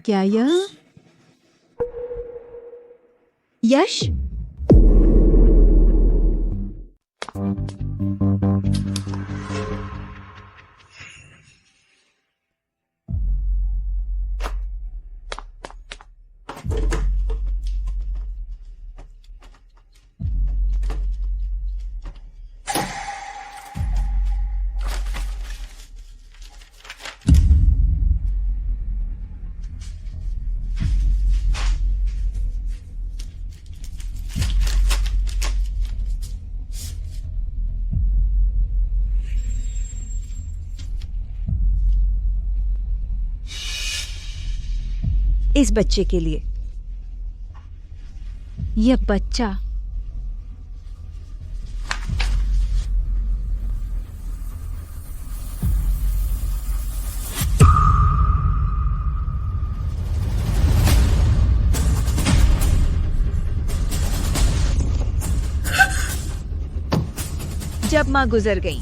क्या यह यश? इस बच्चे के लिए। यह बच्चा जब माँ गुजर गई,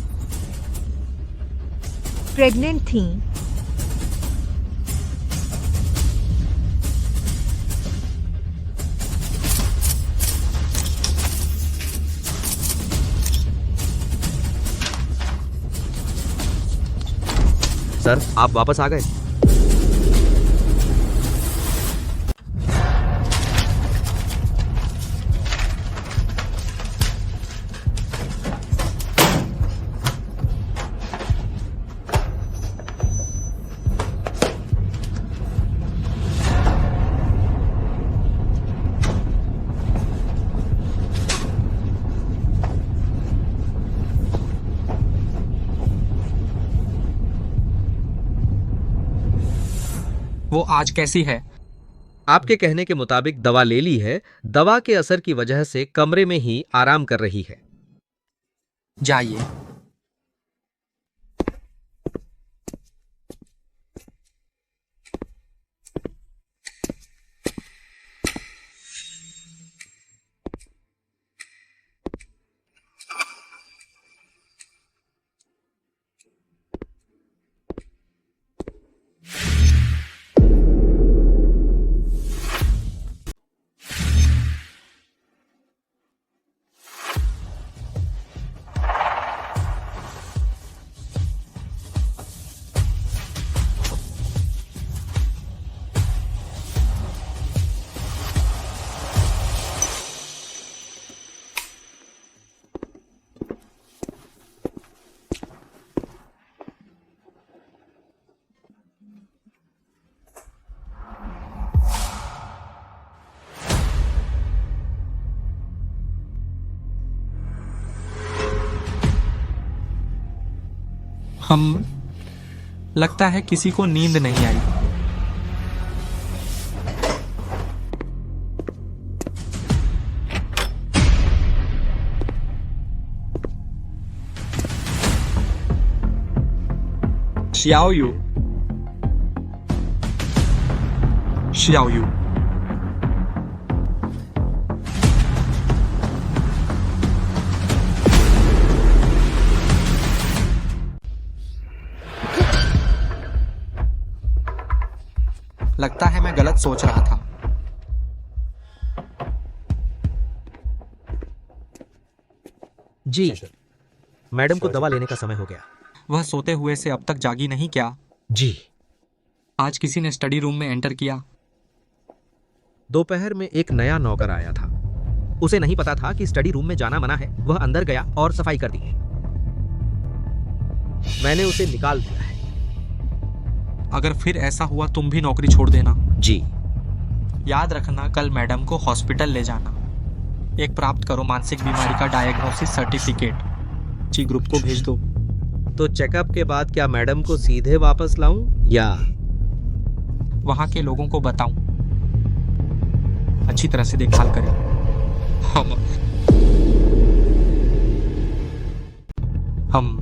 प्रेग्नेंट थीं,
सर आप वापस आ गए।
वो आज कैसी है?
आपके कहने के मुताबिक दवा ले ली है। दवा के असर की वजह से कमरे में ही आराम कर रही है।
जाइए। लगता है किसी को नींद नहीं आई। Xiaoyu, Xiaoyu, लगता है मैं गलत सोच रहा था।
जी मैडम को दवा लेने का समय हो गया।
वह सोते हुए से अब तक जागी नहीं क्या?
जी
आज किसी ने स्टडी रूम में एंटर किया।
दोपहर में एक नया नौकर आया था। उसे नहीं पता था कि स्टडी रूम में जाना मना है। वह अंदर गया और सफाई कर दी। मैंने उसे निकाल दिया है।
अगर फिर ऐसा हुआ तुम भी नौकरी छोड़ देना।
जी
याद रखना कल मैडम को हॉस्पिटल ले जाना। एक प्राप्त करो मानसिक बीमारी का डायग्नोसिस सर्टिफिकेट। जी ग्रुप को भेज दो।
तो चेकअप के बाद क्या मैडम को सीधे वापस लाऊं या
वहां के लोगों को बताऊं? अच्छी तरह से देखभाल करें। हम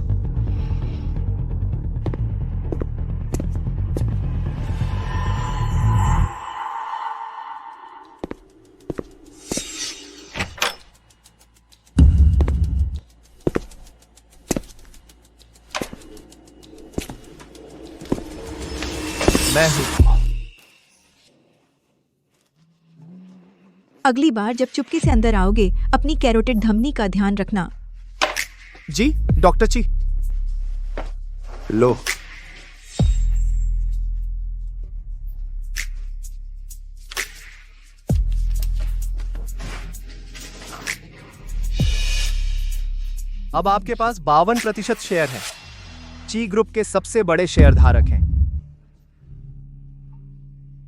मैं हूं।
अगली बार जब चुपके से अंदर आओगे अपनी कैरोटिड धमनी का ध्यान रखना।
जी डॉक्टर जी। लो अब आपके पास 52% शेयर है। ची ग्रुप के सबसे बड़े शेयर धारक हैं।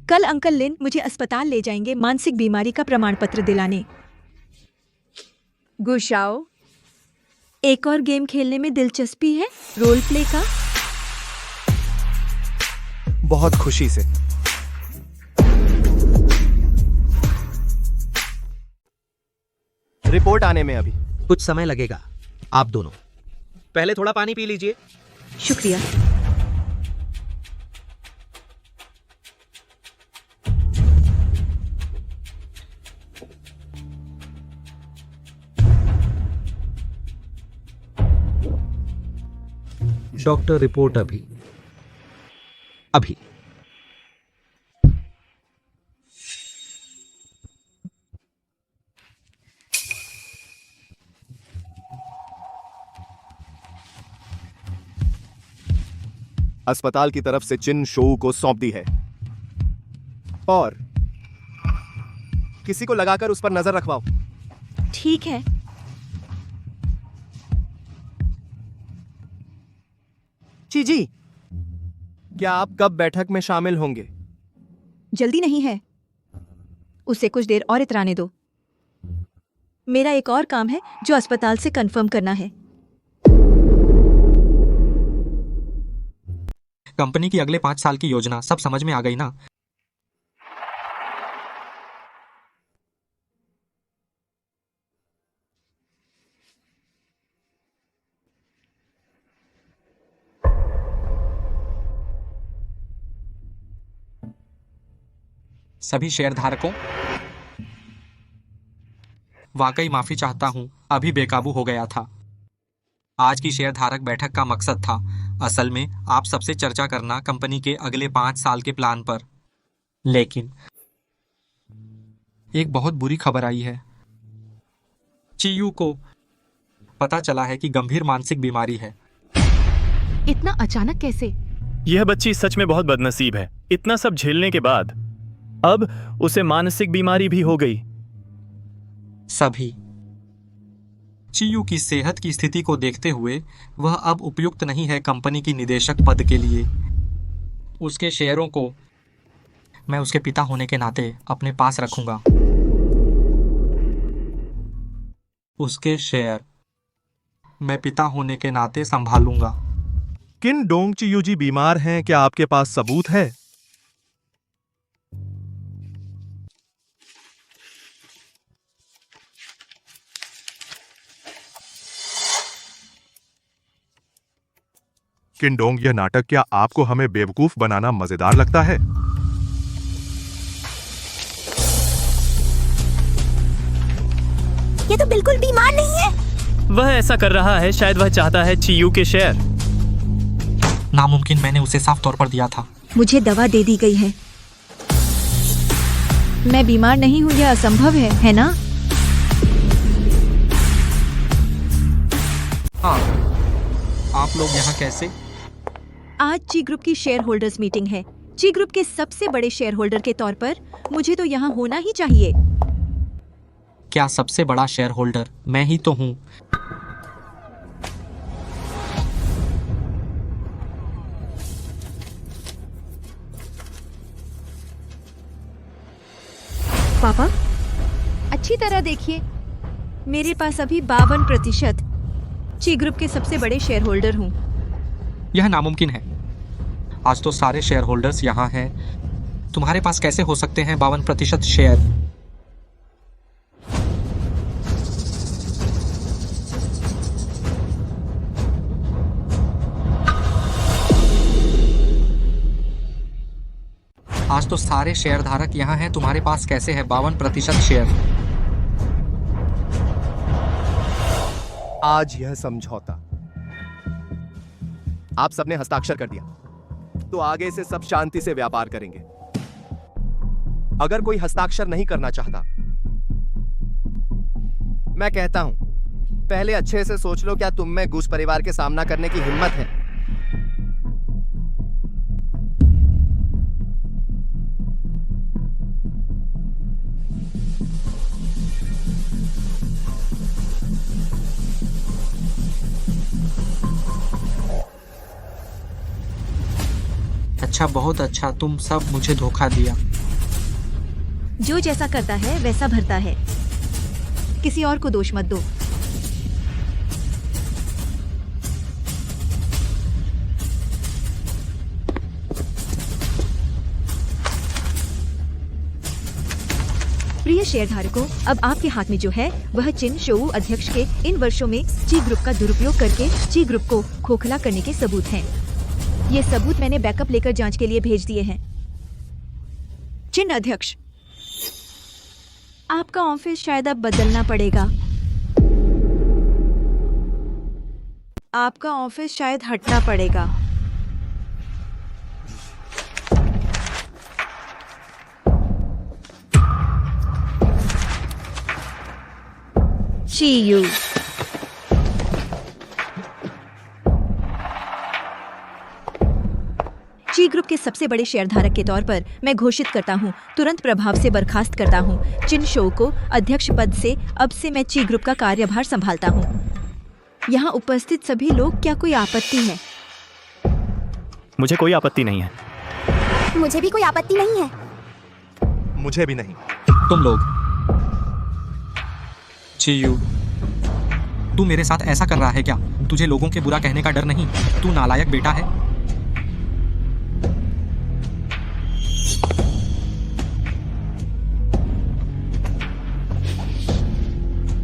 कल अंकल लिन मुझे अस्पताल ले जाएंगे मानसिक बीमारी का प्रमाण पत्र दिलाने। गुशाओ, एक और गेम खेलने में दिलचस्पी है? रोल प्ले का?
बहुत खुशी से। रिपोर्ट आने में अभी।
कुछ समय लगेगा। आप दोनों पहले थोड़ा पानी पी लीजिए।
शुक्रिया।
डॉक्टर रिपोर्ट अभी।
अस्पताल की तरफ से चिन शोऊ को सौंप दी है और किसी को लगाकर उस पर नजर रखवाओ।
ठीक है।
जी, क्या आप कब बैठक में शामिल होंगे?
जल्दी नहीं है, उसे कुछ देर और इतराने दो। मेरा एक और काम है जो अस्पताल से कंफर्म करना है।
कंपनी की अगले 5 साल की योजना सब समझ में आ गई ना? सभी शेयरधारकों, वाकई माफी चाहता हूं, अभी बेकाबू हो गया था। आज की शेयरधारक बैठक का मकसद था असल में आप सबसे चर्चा करना कंपनी के अगले 5 साल के प्लान पर। लेकिन एक बहुत बुरी खबर आई है। चियू को पता चला है कि गंभीर मानसिक बीमारी है।
इतना अचानक कैसे?
यह बच्ची सच में बहुत बदनसीब है। इतना सब झेलने के बाद अब उसे मानसिक बीमारी भी हो गई।
सभी चियू की सेहत की स्थिति को देखते हुए वह अब उपयुक्त नहीं है कंपनी की निदेशक पद के लिए। उसके शेयरों को मैं उसके पिता होने के नाते अपने पास रखूंगा। उसके शेयर मैं पिता होने के नाते संभालूंगा।
किन डोंग चियू जी बीमार हैं, क्या आपके पास सबूत है?
किंडोंग, यह नाटक क्या आपको हमें बेवकूफ बनाना मजेदार लगता है?
ये तो बिल्कुल बीमार नहीं है।
वह ऐसा कर रहा है, शायद वह चाहता है चियू के शेयर।
नामुमकिन, मैंने उसे साफ तौर पर दिया था।
मुझे दवा दे दी गई है। मैं बीमार नहीं हूं, यह असंभव है ना?
हाँ, आप लोग यहाँ कैसे?
आज ची ग्रुप की शेयर होल्डर्स मीटिंग है। ची ग्रुप के सबसे बड़े शेयर होल्डर के तौर पर मुझे तो यहाँ होना ही चाहिए।
क्या सबसे बड़ा शेयर होल्डर मैं ही तो हूँ?
पापा, अच्छी तरह देखिए, मेरे पास अभी 52% ची ग्रुप के सबसे बड़े शेयर होल्डर हूँ।
यह नामुमकिन है। आज तो सारे शेयर होल्डर्स यहाँ हैं। तुम्हारे पास कैसे हो सकते हैं 52% शेयर? आज तो सारे शेयरधारक यहाँ हैं, तुम्हारे पास कैसे है 52% शेयर?
आज यह समझौता आप सबने हस्ताक्षर कर दिया, तो आगे से सब शांति से व्यापार करेंगे। अगर कोई हस्ताक्षर नहीं करना चाहता, मैं कहता हूं, पहले अच्छे से सोच लो, क्या तुम में गुस परिवार के सामना करने की हिम्मत है?
अच्छा, बहुत अच्छा, तुम सब मुझे धोखा दिया।
जो जैसा करता है वैसा भरता है, किसी और को दोष मत दो। प्रिय शेयरधारकों, अब आपके हाथ में जो है वह चिन शोऊ अध्यक्ष के इन वर्षों में ची ग्रुप का दुरुपयोग करके ची ग्रुप को खोखला करने के सबूत हैं। ये सबूत मैंने बैकअप लेकर जांच के लिए भेज दिए हैं। चिन अध्यक्ष, आपका ऑफिस शायद अब बदलना पड़ेगा। आपका ऑफिस शायद हटना पड़ेगा। चीयू, ची ग्रुप के सबसे बड़े शेयरधारक के तौर पर मैं घोषित करता हूं, तुरंत प्रभाव से बर्खास्त करता हूं चिन शो को अध्यक्ष पद से। अब से मैं ची ग्रुप का कार्यभार संभालता हूं। यहाँ उपस्थित सभी लोग, क्या कोई आपत्ति है?
मुझे कोई आपत्ति नहीं है।
मुझे भी कोई आपत्ति नहीं है।
मुझे भी नहीं।
तुम लोग, चीयू, तू मेरे साथ ऐसा कर रहा है क्या? तुझे लोगों के बुरा कहने का डर नहीं? तू नालायक बेटा है।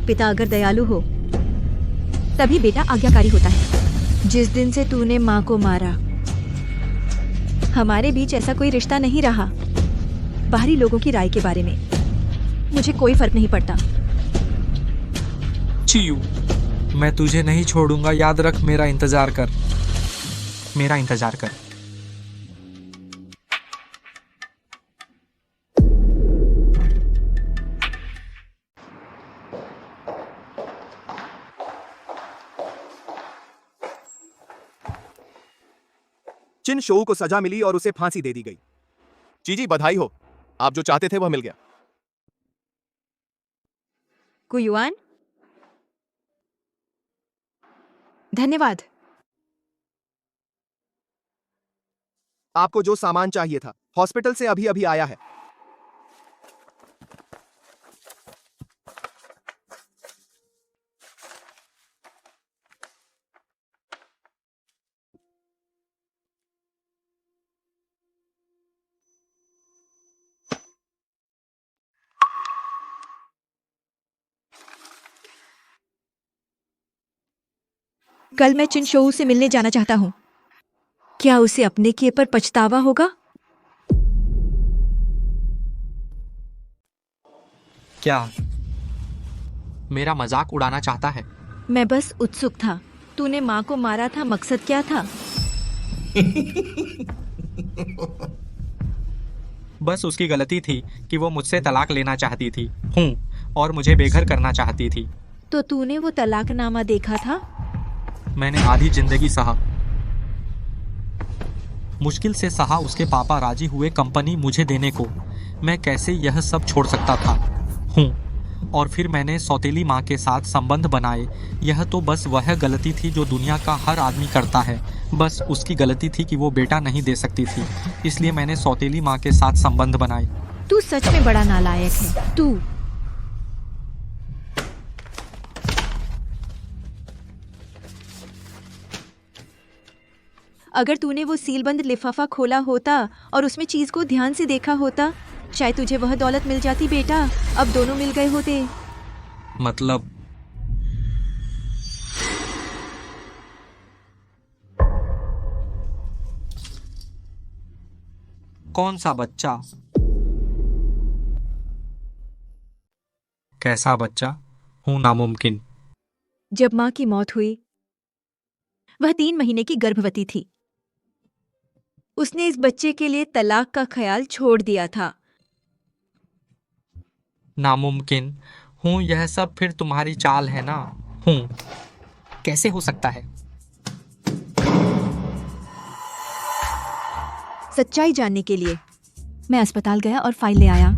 पिता अगर दयालु हो तभी बेटा आज्ञाकारी होता है। जिस दिन से तूने माँ को मारा, हमारे बीच ऐसा कोई रिश्ता नहीं रहा। बाहरी लोगों की राय के बारे में मुझे कोई फर्क नहीं पड़ता।
चीयू, मैं तुझे नहीं छोड़ूंगा, याद रख। मेरा इंतजार कर, मेरा इंतजार कर।
चिन शोऊ को सजा मिली और उसे फांसी दे दी गई। जी बधाई हो, आप जो चाहते थे वह मिल गया।
कुयुआन, धन्यवाद।
आपको जो सामान चाहिए था हॉस्पिटल से अभी अभी आया है।
कल मैं चिन शोऊ से मिलने जाना चाहता हूँ। क्या उसे अपने किए पर पछतावा होगा?
क्या मेरा मजाक उड़ाना चाहता है?
मैं बस उत्सुक था। तूने माँ को मारा था, मकसद क्या था?
बस उसकी गलती थी कि वो मुझसे तलाक लेना चाहती थी और मुझे बेघर करना चाहती थी।
तो तूने वो तलाकनामा देखा था?
मैंने आधी जिंदगी सहा, मुश्किल से सहा। उसके पापा राजी हुए कंपनी मुझे देने को। मैं कैसे यह सब छोड़ सकता था? और फिर मैंने सौतेली माँ के साथ संबंध बनाए। यह तो बस वह गलती थी जो दुनिया का हर आदमी करता है। बस उसकी गलती थी कि वो बेटा नहीं दे सकती थी, इसलिए मैंने सौतेली माँ के साथ संबंध बनाए।
तू सच में बड़ा नालायक है। तू अगर तूने वो सीलबंद लिफाफा खोला होता और उसमें चीज को ध्यान से देखा होता, शायद तुझे वह दौलत मिल जाती बेटा। अब दोनों मिल गए होते।
मतलब कौन सा बच्चा? कैसा बच्चा? हूं नामुमकिन।
जब माँ की मौत हुई, वह 3 महीने की गर्भवती थी। उसने इस बच्चे के लिए तलाक का ख्याल छोड़ दिया था।
नामुमकिन हूँ, यह सब फिर तुम्हारी चाल है ना? हूँ, कैसे हो सकता है?
सच्चाई जानने के लिए मैं अस्पताल गया और फाइल ले आया,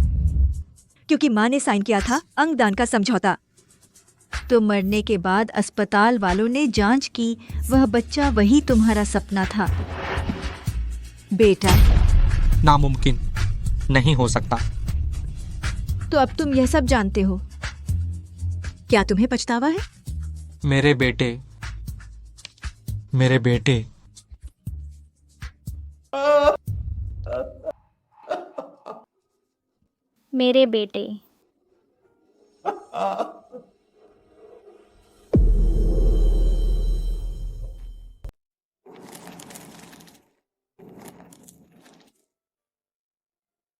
क्योंकि माँ ने साइन किया था अंगदान का समझौता। तो मरने के बाद अस्पताल वालों ने जांच की, वह बच्चा वही तुम्हारा सपना था बेटा।
नामुमकिन नहीं हो सकता।
तो अब तुम यह सब जानते हो, क्या तुम्हें पछतावा है?
मेरे बेटे, मेरे बेटे।
मेरे बेटे।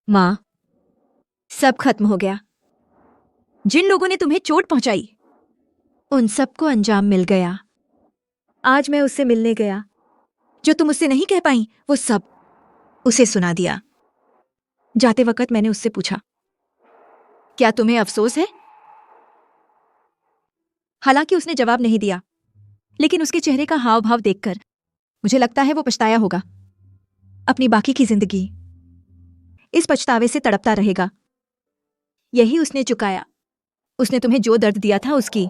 माँ, सब खत्म हो गया। जिन लोगों ने तुम्हें चोट पहुंचाई उन सबको अंजाम मिल गया। आज मैं उससे मिलने गया। जो तुम उससे नहीं कह पाई वो सब उसे सुना दिया। जाते वक्त मैंने उससे पूछा, क्या तुम्हें अफसोस है? हालांकि उसने जवाब नहीं दिया, लेकिन उसके चेहरे का हाव भाव देखकर मुझे लगता है वो पछताया होगा। अपनी बाकी की जिंदगी इस पछतावे से तड़पता रहेगा। यही उसने चुकाया। उसने तुम्हें जो दर्द दिया था उसकी।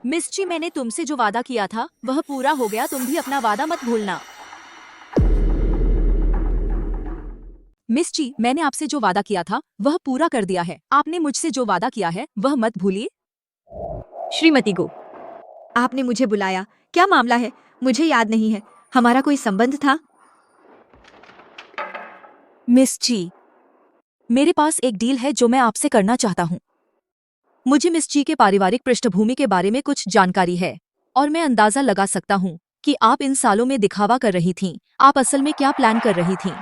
मिस जी, मैंने तुमसे जो वादा किया था वह पूरा हो गया। तुम भी अपना वादा मत भूलना। मिस जी, मैंने आपसे जो वादा किया था वह पूरा कर दिया है। आपने मुझसे जो वादा किया है वह मत भूलिए। श्रीमती गो, आपने मुझे बुलाया। क्या मामला है? मुझे याद नहीं है। हमारा कोई संबंध था? मिस जी, मेरे पास एक डील है जो मैं आपसे करना चाहता हूँ। मुझे मिस जी के पारिवारिक पृष्ठभूमि के बारे में कुछ जानकारी है और मैं अंदाजा लगा सकता हूँ कि आप इन सालों में दिखावा कर रही थीं। आप असल में क्या प्लान कर रही थीं?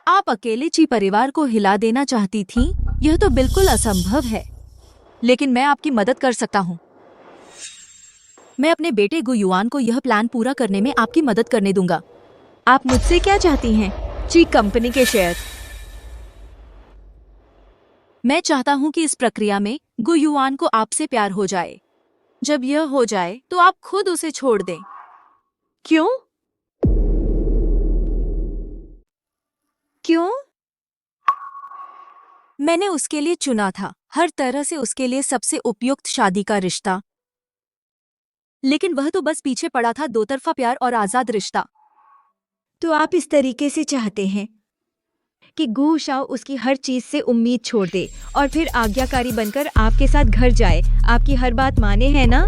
आप अकेले जी परिवार को हिला देना चाहती थीं? यह तो बिल्कुल असंभव है, लेकिन मैं आपकी मदद कर सकता हूँ। मैं अपने बेटे गुयुआन को यह प्लान पूरा करने में आपकी मदद करने दूंगा। आप मुझसे क्या चाहती हैं? जी, कंपनी के शेयर। मैं चाहता हूं कि इस प्रक्रिया में गुयुआन को आपसे प्यार हो जाए। जब यह हो जाए तो आप खुद उसे छोड़ दें। क्यों? क्यों? मैंने उसके लिए चुना था, हर तरह से उसके लिए सबसे उपयुक्त शादी का रिश्ता। लेकिन वह तो बस पीछे पड़ा था दो तरफा प्यार और आजाद रिश्ता। तो आप इस तरीके से चाहते हैं कि गु शाओ उसकी हर चीज से उम्मीद छोड़ दे और फिर आज्ञाकारी बनकर आपके साथ घर जाए, आपकी हर बात माने, है ना?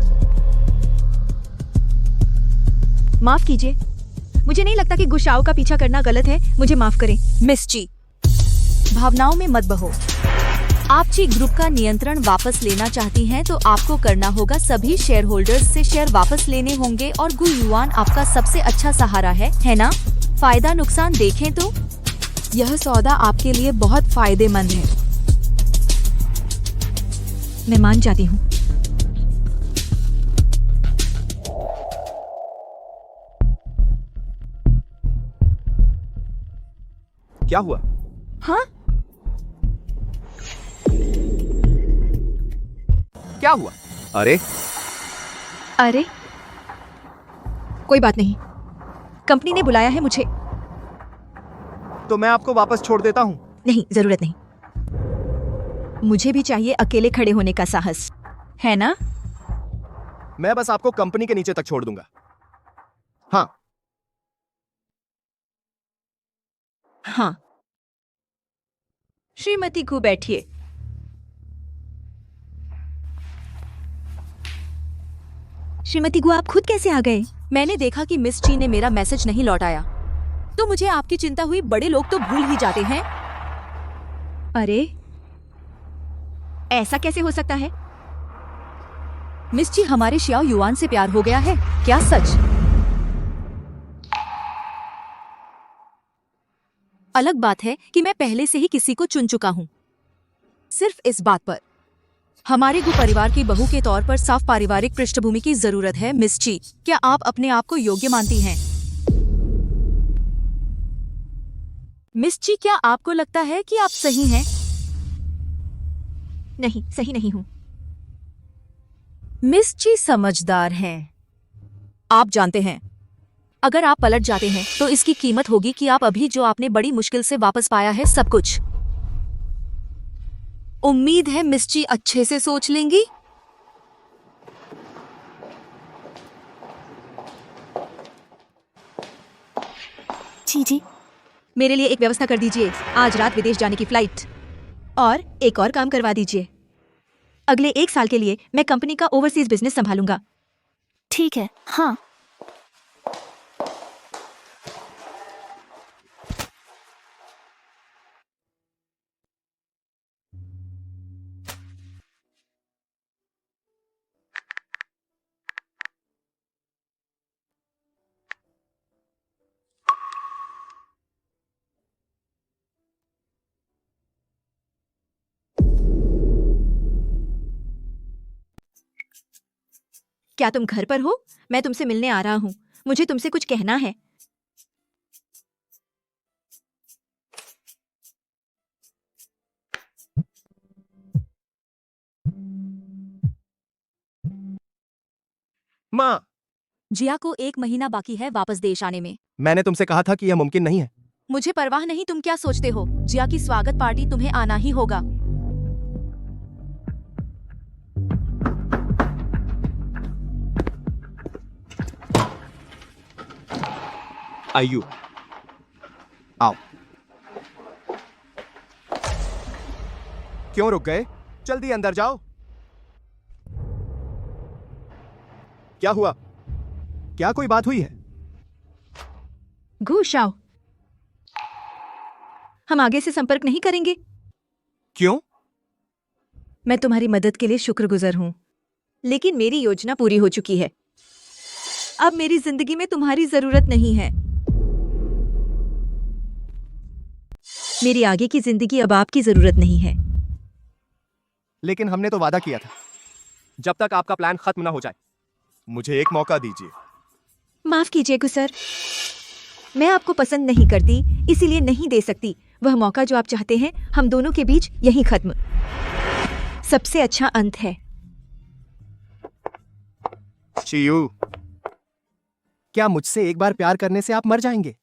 माफ कीजिए, मुझे नहीं लगता कि गुशाओ का पीछा करना गलत है। मुझे माफ करें। मिस जी, भावनाओं में मत बहो। आप जी ग्रुप का नियंत्रण वापस लेना चाहती हैं तो आपको करना होगा सभी शेयर होल्डर्स से शेयर वापस लेने होंगे और गुयुआन आपका सबसे अच्छा सहारा है ना? फायदा नुकसान देखें तो यह सौदा आपके लिए बहुत फायदेमंद है। मैं मान जाती हूँ।
क्या हुआ?
हाँ?
क्या हुआ? अरे
अरे, कोई बात नहीं। कंपनी ने बुलाया है मुझे।
तो मैं आपको वापस छोड़ देता हूँ।
नहीं, जरूरत नहीं। मुझे भी चाहिए अकेले खड़े होने का साहस, है ना?
मैं बस आपको कंपनी के नीचे तक छोड़ दूंगा। हाँ।
हाँ। श्रीमती को बैठिए। श्रीमती गु, आप खुद कैसे आ गए? मैंने देखा कि मिस जी ने मेरा मैसेज नहीं लौटाया, तो मुझे आपकी चिंता हुई। बड़े लोग तो भूल ही जाते हैं। अरे, ऐसा कैसे हो सकता है? मिस जी, हमारे शियाओ युआन से प्यार हो गया है। क्या सच? अलग बात है कि मैं पहले से ही किसी को चुन चुका हूं। सिर्फ इस बात पर हमारे गु परिवार की बहू के तौर पर साफ पारिवारिक पृष्ठभूमि की जरूरत है। मिस जी, क्या आप अपने आप को योग्य मानती हैं? मिस जी, क्या आपको लगता है कि आप सही हैं? नहीं, सही नहीं हूं। मिस जी समझदार हैं। आप जानते हैं, अगर आप पलट जाते हैं तो इसकी कीमत होगी कि आप अभी जो आपने बड़ी मुश्किल से वापस पाया है सब कुछ। उम्मीद है मिस जी अच्छे से सोच लेंगी। जी, मेरे लिए एक व्यवस्था कर दीजिए। आज रात विदेश जाने की फ्लाइट, और एक और काम करवा दीजिए। अगले 1 साल के लिए मैं कंपनी का ओवरसीज बिजनेस संभालूंगा।
ठीक है। हाँ,
क्या तुम घर पर हो? मैं तुमसे मिलने आ रहा हूँ। मुझे तुमसे कुछ कहना है।
माँ,
जिया को 1 महीना बाकी है वापस देश आने में।
मैंने तुमसे कहा था कि यह मुमकिन नहीं है।
मुझे परवाह नहीं तुम क्या सोचते हो। जिया की स्वागत पार्टी तुम्हें आना ही होगा।
आयु, आओ। क्यों रुक गए? जल्दी अंदर जाओ। क्या हुआ? क्या कोई बात हुई है?
घू शाओ, हम आगे से संपर्क नहीं करेंगे।
क्यों?
मैं तुम्हारी मदद के लिए शुक्रगुजार हूं, लेकिन मेरी योजना पूरी हो चुकी है। अब मेरी जिंदगी में तुम्हारी जरूरत नहीं है। मेरी आगे की जिंदगी अब आपकी जरूरत नहीं है।
लेकिन हमने तो वादा किया था, जब तक आपका प्लान खत्म ना हो जाए। मुझे एक मौका दीजिए।
माफ कीजिए गुसर, मैं आपको पसंद नहीं करती, इसीलिए नहीं दे सकती। वह मौका जो आप चाहते हैं हम दोनों के बीच यही खत्म। सबसे अच्छा अंत है।
चियू, क्या मुझसे एक बार प्यार करने से आप मर जाएंगे?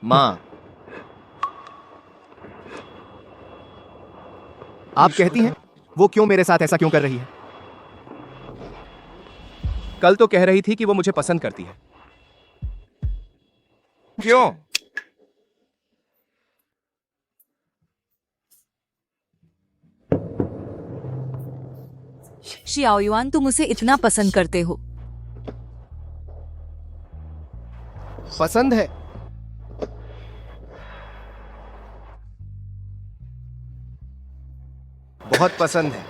माँ, आप कहती हैं वो क्यों मेरे साथ ऐसा क्यों कर रही है? कल तो कह रही थी कि वो मुझे पसंद करती है। क्यों?
शियाओयुआन तुम उसे इतना पसंद करते हो।
पसंद है। बहुत पसंद है।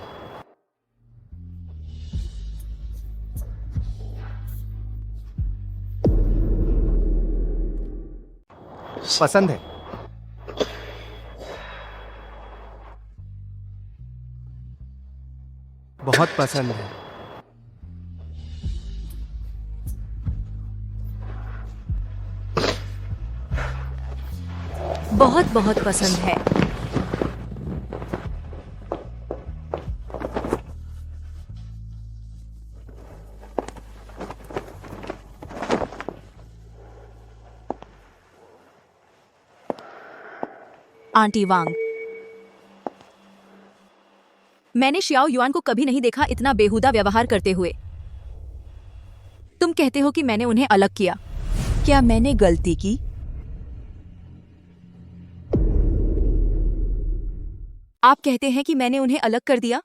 पसंद है। बहुत पसंद है।
बहुत बहुत पसंद है। आंटी वांग, मैंने शियाओ युआन को कभी नहीं देखा इतना बेहुदा व्यवहार करते हुए। तुम कहते हो कि मैंने उन्हें अलग किया। क्या मैंने गलती की? आप कहते हैं कि मैंने उन्हें अलग कर दिया।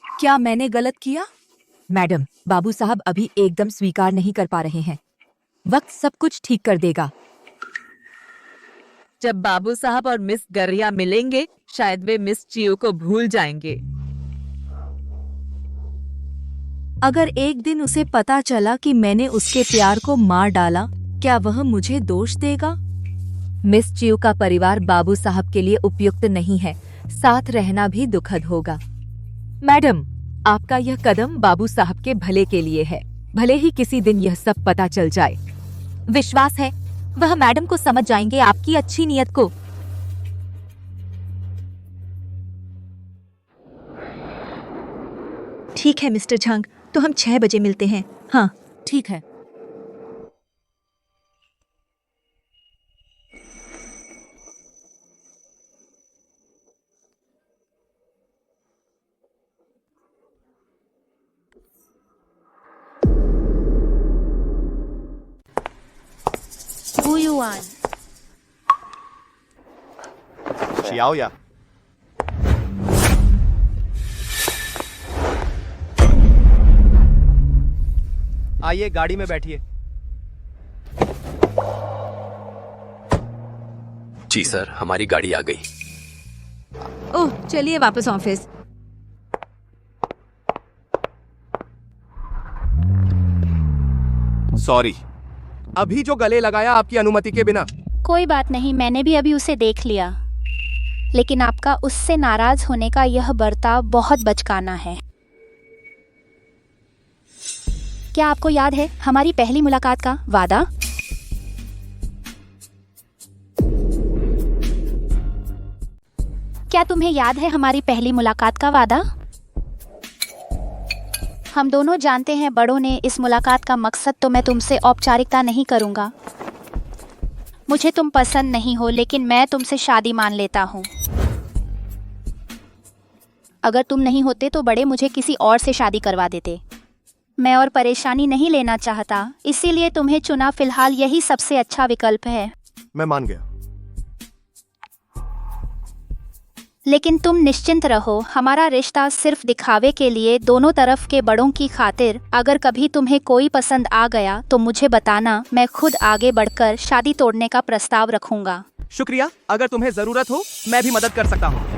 क्या मैंने गलत किया? मैडम, बाबू साहब अभी एकदम स्वीकार नहीं कर पा रहे हैं। वक्त सब कुछ ठीक कर देगा।
जब बाबू साहब और मिस गरिया मिलेंगे, शायद वे मिस चियो को भूल जाएंगे।
अगर एक दिन उसे पता चला कि मैंने उसके प्यार को मार डाला, क्या वह मुझे दोष देगा? मिस चियो का परिवार बाबू साहब के लिए उपयुक्त नहीं है। साथ रहना भी दुखद होगा। मैडम, आपका यह कदम बाबू साहब के भले के लिए है, भले ही किसी दिन यह सब पता चल जाए। विश्वास है वह मैडम को समझ जाएंगे, आपकी अच्छी नीयत को।
ठीक है मिस्टर झांग, तो हम 6 बजे मिलते हैं। हाँ
ठीक है।
गुयुआन।
शियाओया। आइए गाड़ी में बैठिए।
जी सर, हमारी गाड़ी आ गई।
ओह, चलिए वापस ऑफिस।
सॉरी, अभी जो गले लगाया आपकी अनुमति के बिना।
कोई बात नहीं, मैंने भी अभी उसे देख लिया, लेकिन आपका उससे नाराज होने का यह बर्ताव बहुत बचकाना है। क्या आपको याद है हमारी पहली मुलाकात का वादा? क्या तुम्हें याद है हमारी पहली मुलाकात का वादा? हम दोनों जानते हैं बड़ों ने इस मुलाकात का मकसद तो मैं तुमसे औपचारिकता नहीं करूंगा। मुझे तुम पसंद नहीं हो, लेकिन मैं तुमसे शादी मान लेता हूँ। अगर तुम नहीं होते तो बड़े मुझे किसी और से शादी करवा देते। मैं और परेशानी नहीं लेना चाहता, इसीलिए तुम्हें चुना। फिलहाल यही सबसे अच्छा विकल्प है।
मैं मान गया।
लेकिन तुम निश्चिंत रहो, हमारा रिश्ता सिर्फ दिखावे के लिए, दोनों तरफ के बड़ों की खातिर। अगर कभी तुम्हें कोई पसंद आ गया तो मुझे बताना, मैं खुद आगे बढ़कर शादी तोड़ने का प्रस्ताव रखूंगा।
शुक्रिया, अगर तुम्हें जरूरत हो मैं भी मदद कर सकता हूँ।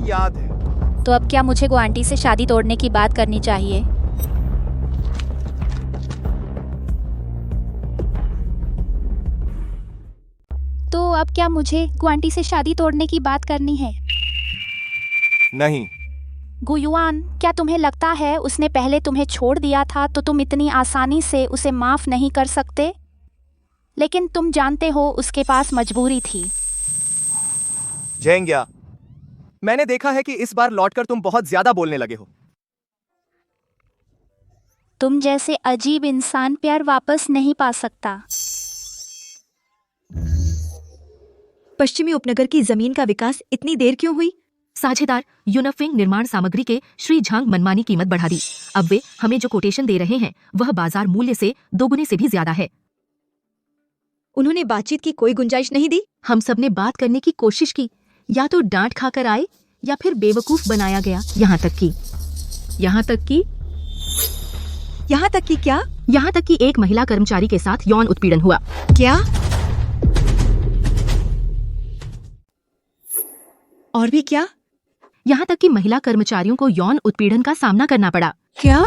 याद है।
तो अब क्या मुझे गो आंटी से शादी तोड़ने की बात करनी चाहिए? तो अब क्या मुझे गुआंटी से शादी तोड़ने की बात करनी है?
नहीं।
गुयुआन, क्या तुम्हें लगता है उसने पहले तुम्हें छोड़ दिया था तो तुम इतनी आसानी से उसे माफ नहीं कर सकते? लेकिन तुम जानते हो उसके पास मजबूरी थी।
जेंग्या, मैंने देखा है कि इस बार लौटकर तुम बहुत ज्यादा बोलने लगे हो।
तुम जैसे अजीब इंसान प्यार वापस नहीं पा सकता।
पश्चिमी उपनगर की जमीन का विकास इतनी देर क्यों हुई?
साझेदार यूनफिंग निर्माण सामग्री के श्री झांग मनमानी कीमत बढ़ा दी। अब वे हमें जो कोटेशन दे रहे हैं वह बाजार मूल्य से दोगुने से भी ज्यादा है।
उन्होंने बातचीत की कोई गुंजाइश नहीं दी?
हम सब ने बात करने की कोशिश की, या तो डांट खाकर आए या फिर बेवकूफ बनाया गया। यहाँ तक कि क्या? यहाँ तक कि एक महिला कर्मचारी के साथ यौन उत्पीड़न हुआ।
क्या? और भी क्या?
यहाँ तक कि महिला कर्मचारियों को यौन उत्पीड़न का सामना करना पड़ा।
क्या?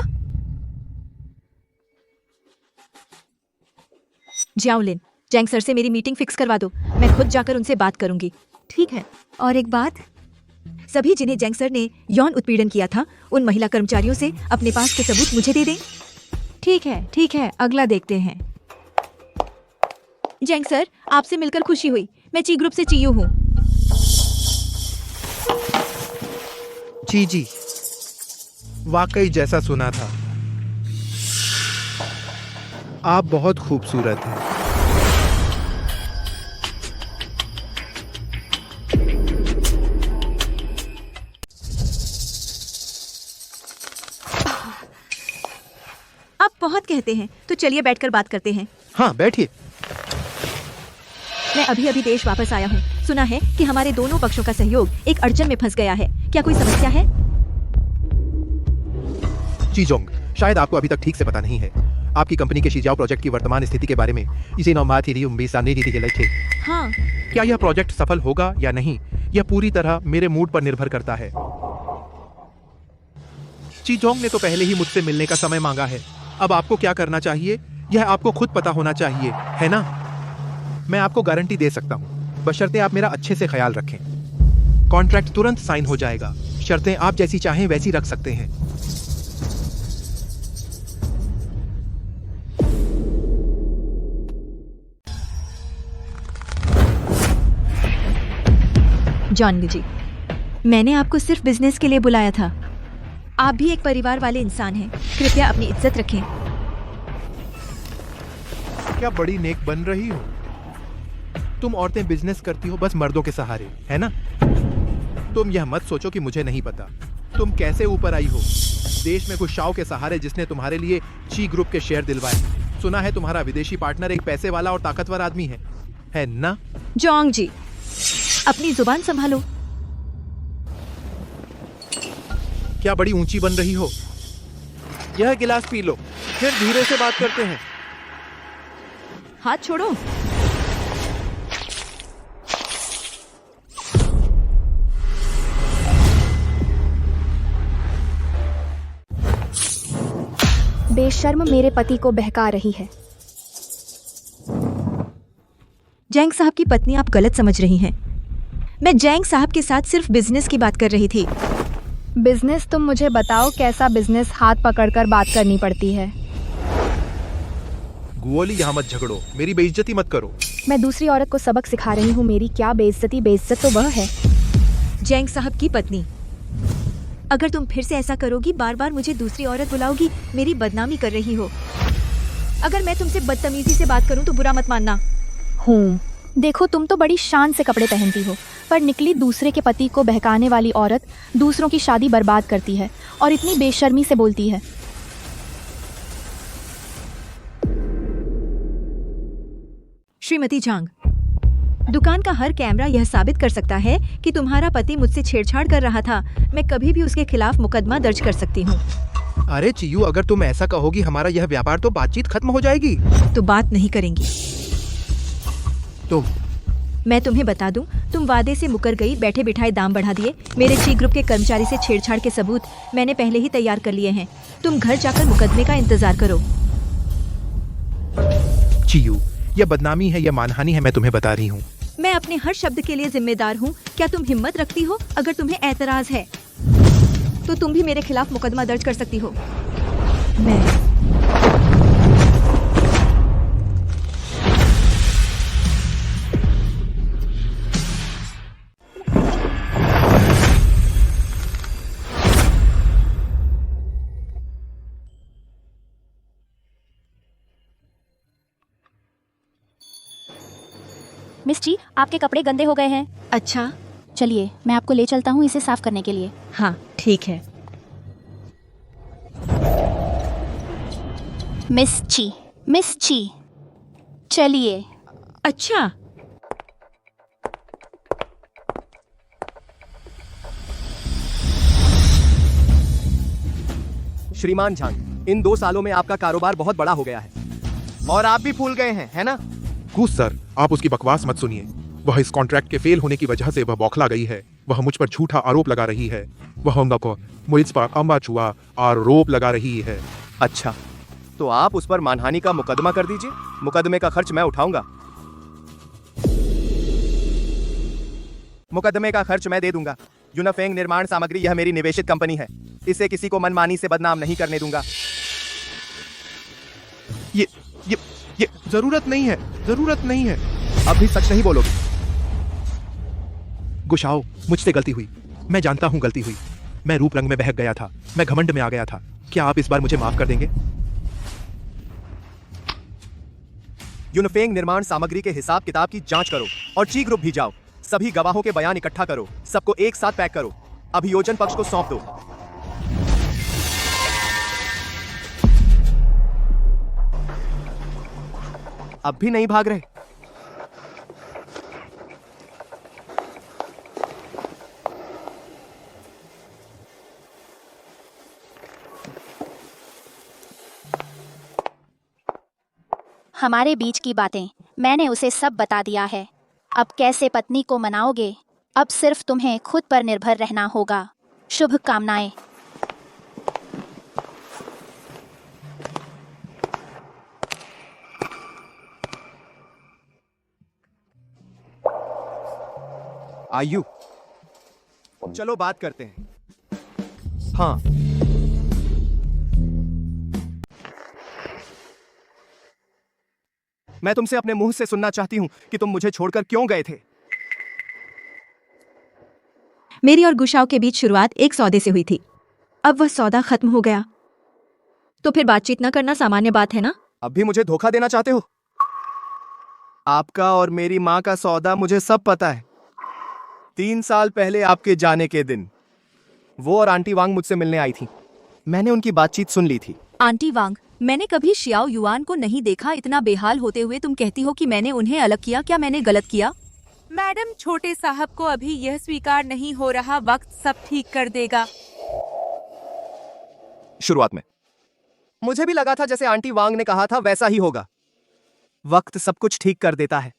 जाओलिन, जैंग सर से मेरी मीटिंग फिक्स करवा दो। मैं खुद जाकर उनसे बात करूंगी।
ठीक है।
और एक बात, सभी जिन्हें जैंग सर ने यौन उत्पीड़न किया था उन महिला कर्मचारियों से अपने पास के सबूत मुझे दे दें। ठीक है, अगला देखते हैं। जैंग सर, आपसे मिलकर खुशी हुई। मैं ची ग्रुप से चीयू हूँ।
जी, वाकई जैसा सुना था, आप बहुत खूबसूरत हैं।
आप बहुत कहते हैं, तो चलिए बैठकर बात करते हैं।
हाँ, बैठिए।
मैं अभी देश वापस आया हूँ। सुना है कि हमारे दोनों पक्षों का सहयोग एक अड़चन में फंस गया है। क्या कोई समस्या है?
चीजोंग, शायद आपको अभी तक ठीक से पता नहीं है। आपकी कंपनी के शिजाओ प्रोजेक्ट की वर्तमान स्थिति के बारे में इसे
हाँ।
क्या यह प्रोजेक्ट सफल होगा या नहीं, यह पूरी तरह मेरे मूड पर निर्भर करता है। चीजोंग ने तो पहले ही मुझसे मिलने का समय मांगा है। अब आपको क्या करना चाहिए यह आपको खुद पता होना चाहिए, है ना? मैं आपको गारंटी दे सकता हूँ, बशर्ते आप मेरा अच्छे से ख्याल रखें। कॉन्ट्रैक्ट तुरंत साइन हो जाएगा। शर्तें आप जैसी चाहें वैसी रख सकते हैं।
जॉन जी, मैंने आपको सिर्फ बिजनेस के लिए बुलाया था। आप भी एक परिवार वाले इंसान हैं। कृपया अपनी इज्जत रखें।
क्या बड़ी नेक बन रही हो? तुम औरतें बिजनेस करती हो बस मर्दों के सहारे, है ना? तुम यह मत सोचो कि मुझे नहीं पता। तुम कैसे ऊपर आई हो? देश में गुशाओ के सहारे जिसने तुम्हारे लिए ची ग्रुप के शेयर दिलवाए। सुना है तुम्हारा विदेशी पार्टनर एक पैसे वाला और ताकतवर आदमी है ना?
जोंग जी, अपनी जुबान संभालो।
क्या बड़ी ऊंची बन रही हो? यह गिलास पी लो, फिर धीरे से बात करते हैं।
हाथ छोड़ो।
बेशर्म मेरे पति को बहका रही है।
जैंग साहब की पत्नी आप गलत समझ रही हैं। मैं जैंग साहब के साथ सिर्फ बिजनेस की बात कर रही थी।
बिजनेस? तुम मुझे बताओ कैसा बिजनेस हाथ पकड़कर बात करनी पड़ती है।
गुओली, यहाँ मत झगड़ो, मेरी बेइज्जती मत करो।
मैं दूसरी औरत को सबक सिखा रही हूँ, मेरी क्या बेइज्जती? बेइज्जत तो वह है।
जैंग साहब की पत्नी, अगर तुम फिर से ऐसा करोगी, बार बार मुझे दूसरी औरत बुलाओगी, मेरी बदनामी कर रही हो। अगर मैं तुमसे बदतमीजी से बात करूं तो बुरा मत मानना।
देखो, तुम तो बड़ी शान से कपड़े पहनती हो, पर निकली दूसरे के पति को बहकाने वाली औरत दूसरों की शादी बर्बाद करती है और इतनी बेशर्मी से बोलती है।
श्रीमती झांग, दुकान का हर कैमरा यह साबित कर सकता है कि तुम्हारा पति मुझसे छेड़छाड़ कर रहा था। मैं कभी भी उसके खिलाफ मुकदमा दर्ज कर सकती हूँ।
अरे चियू, अगर तुम ऐसा कहोगी हमारा यह व्यापार तो बातचीत खत्म हो जाएगी।
तो बात नहीं करेंगी। मैं तुम्हें बता दूं, तुम वादे से मुकर गई, बैठे बिठाए दाम बढ़ा दिए। मेरे ची ग्रुप के कर्मचारी से छेड़छाड़ के सबूत मैंने पहले ही तैयार कर लिए हैं। तुम घर जाकर मुकदमे का इंतजार करो।
चियू, यह बदनामी है, यह मानहानि है, मैं तुम्हें बता रही हूँ।
मैं अपने हर शब्द के लिए जिम्मेदार हूँ। क्या तुम हिम्मत रखती हो? अगर तुम्हें ऐतराज है तो तुम भी मेरे खिलाफ मुकदमा दर्ज कर सकती हो।
मिस जी, आपके कपड़े गंदे हो गए हैं।
अच्छा,
चलिए मैं आपको ले चलता हूँ इसे साफ करने के लिए।
हाँ ठीक है।
मिस ची, चलिए।
अच्छा,
श्रीमान झांग, इन 2 सालों में आपका कारोबार बहुत बड़ा हो गया है और आप भी फूल गए हैं, है ना?
कूस सर, आप उसकी बकवास मत सुनिए। वह इस कॉन्ट्रैक्ट के फेल होने की वजह से वह बौखला गई है। वह मुझ पर झूठा आरोप लगा रही है। वह मुझ पर अम्बा छुआ आरोप लगा रही है।
अच्छा, तो आप उस पर मानहानि का मुकदमा कर दीजिए। मुकदमे का खर्च मैं उठाऊंगा। मुकदमे का खर्च मैं दे दूंगा। यूनाफेंग निर्माण सामग्री यह मेरी निवेशित कंपनी है। इसे किसी को मनमानी से बदनाम नहीं करने दूंगा।
ये जरूरत नहीं है।
अब भी सच नहीं बोलोगे?
गुशाओ, मुझसे गलती हुई। मैं जानता हूँ गलती हुई। मैं रूप रंग में बहक गया था, मैं घमंड में आ गया था। क्या आप इस बार मुझे माफ कर देंगे?
यूनाफेंग निर्माण सामग्री के हिसाब किताब की जांच करो और ची ग्रुप भी जाओ। सभी गवाहों के बयान इकट्ठा करो, सबको एक साथ पैक करो, अभियोजन पक्ष को सौंप दो। अब भी नहीं भाग रहे?
हमारे बीच की बातें मैंने उसे सब बता दिया है। अब कैसे पत्नी को मनाओगे? अब सिर्फ तुम्हें खुद पर निर्भर रहना होगा। शुभकामनाएं।
आयु, चलो बात करते हैं। हाँ, मैं तुमसे अपने मुंह से सुनना चाहती हूं कि तुम मुझे छोड़कर क्यों गए थे।
मेरी और गुशाओ के बीच शुरुआत एक सौदे से हुई थी। अब वह सौदा खत्म हो गया तो फिर बातचीत न करना सामान्य बात है ना?
अब भी मुझे धोखा देना चाहते हो? आपका और मेरी माँ का सौदा मुझे सब पता है। 3 साल पहले आपके जाने के दिन वो और आंटी वांग मुझसे मिलने आई थी। मैंने उनकी बातचीत सुन ली थी।
आंटी वांग, मैंने कभी शियाओ युआन को नहीं देखा इतना बेहाल होते हुए। तुम कहती हो कि मैंने उन्हें अलग किया। क्या मैंने गलत किया?
मैडम, छोटे साहब को अभी यह स्वीकार नहीं हो रहा, वक्त सब ठीक कर देगा।
शुरुआत में मुझे भी लगा था जैसे आंटी वांग ने कहा था वैसा ही होगा। वक्त सब कुछ ठीक कर देता है।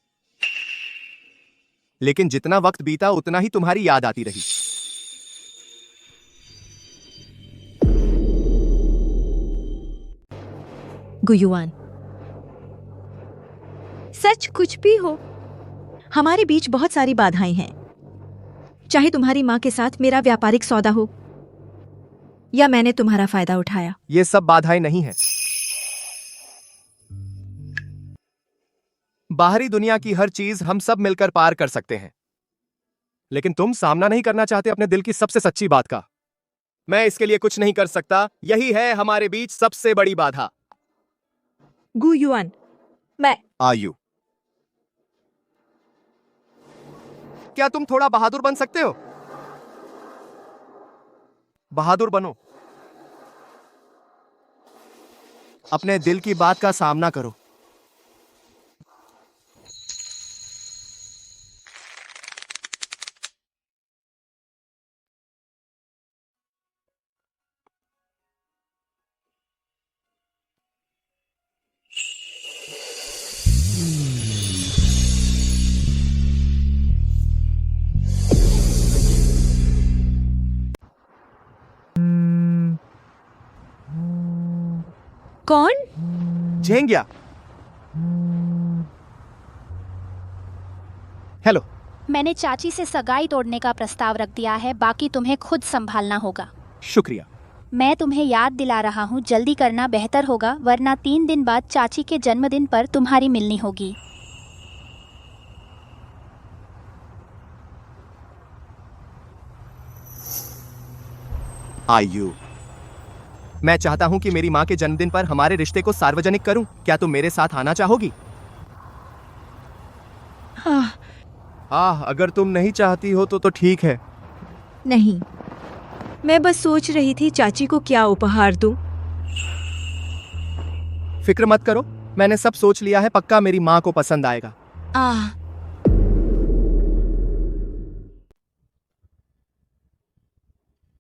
लेकिन जितना वक्त बीता उतना ही तुम्हारी याद आती रही।
गुयुआन, सच कुछ भी हो, हमारे बीच बहुत सारी बाधाएं हैं। चाहे तुम्हारी माँ के साथ मेरा व्यापारिक सौदा हो या मैंने तुम्हारा फायदा उठाया।
ये सब बाधाएं नहीं हैं। बाहरी दुनिया की हर चीज हम सब मिलकर पार कर सकते हैं, लेकिन तुम सामना नहीं करना चाहते अपने दिल की सबसे सच्ची बात का। मैं इसके लिए कुछ नहीं कर सकता। यही है हमारे बीच सबसे बड़ी बाधा।
गुयुआन, मैं
आयु, क्या तुम थोड़ा बहादुर बन सकते हो? बहादुर बनो। अपने दिल की बात का सामना करो।
कौन?
झेंगिया। हेलो।
मैंने चाची से सगाई तोड़ने का प्रस्ताव रख दिया है, बाकी तुम्हें खुद संभालना होगा।
शुक्रिया।
मैं तुम्हें याद दिला रहा हूँ, जल्दी करना बेहतर होगा, वरना 3 दिन बाद चाची के जन्मदिन पर तुम्हारी मिलनी होगी।
आयु, मैं चाहता हूं कि मेरी मां के जन्मदिन पर हमारे रिश्ते को सार्वजनिक करूं। क्या तुम मेरे साथ आना चाहोगी? अगर तुम नहीं चाहती हो तो ठीक है।
नहीं, मैं बस सोच रही थी चाची को क्या उपहार दूं।
फिक्र मत करो, मैंने सब सोच लिया है। पक्का मेरी मां को पसंद आएगा।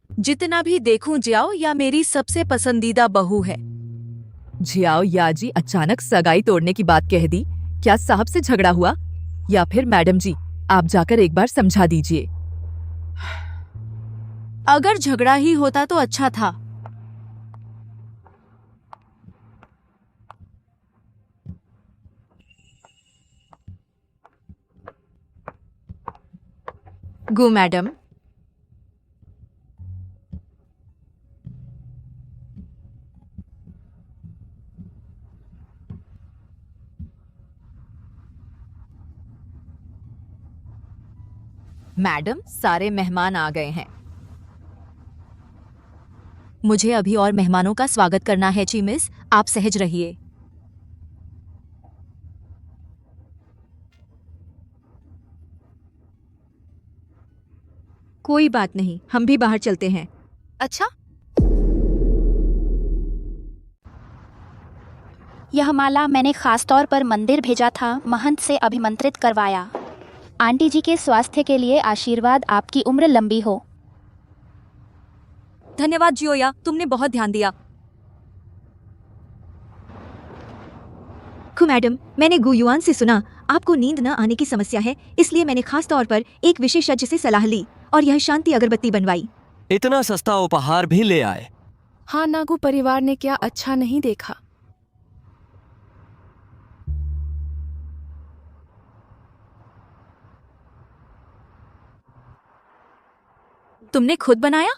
जितना भी देखूं, जियाओ या मेरी सबसे पसंदीदा बहू है।
जियाओ याजी अचानक सगाई तोड़ने की बात कह दी। क्या साहब से झगड़ा हुआ? या फिर मैडम जी, आप जाकर एक बार समझा दीजिए।
अगर झगड़ा ही होता तो अच्छा था।
गु मैडम,
मैडम, सारे मेहमान आ गए हैं।
मुझे अभी और मेहमानों का स्वागत करना है। ची मिस, आप सहज रहिए। कोई बात नहीं, हम भी बाहर चलते हैं।
अच्छा,
यह माला मैंने खास तौर पर मंदिर भेजा था, महंत से अभिमंत्रित करवाया। आंटी जी के स्वास्थ्य के लिए आशीर्वाद, आपकी उम्र लंबी हो।
धन्यवाद जियोया, तुमने बहुत ध्यान दिया।
खु मैडम, मैंने गुयुआन से सुना आपको नींद न आने की समस्या है, इसलिए मैंने खास तौर पर एक विशेषज्ञ से सलाह ली और यह शांति अगरबत्ती बनवाई।
इतना सस्ता उपहार भी ले आए।
हाँ, नागू परिवार ने क्या अच्छा नहीं देखा।
तुमने खुद बनाया?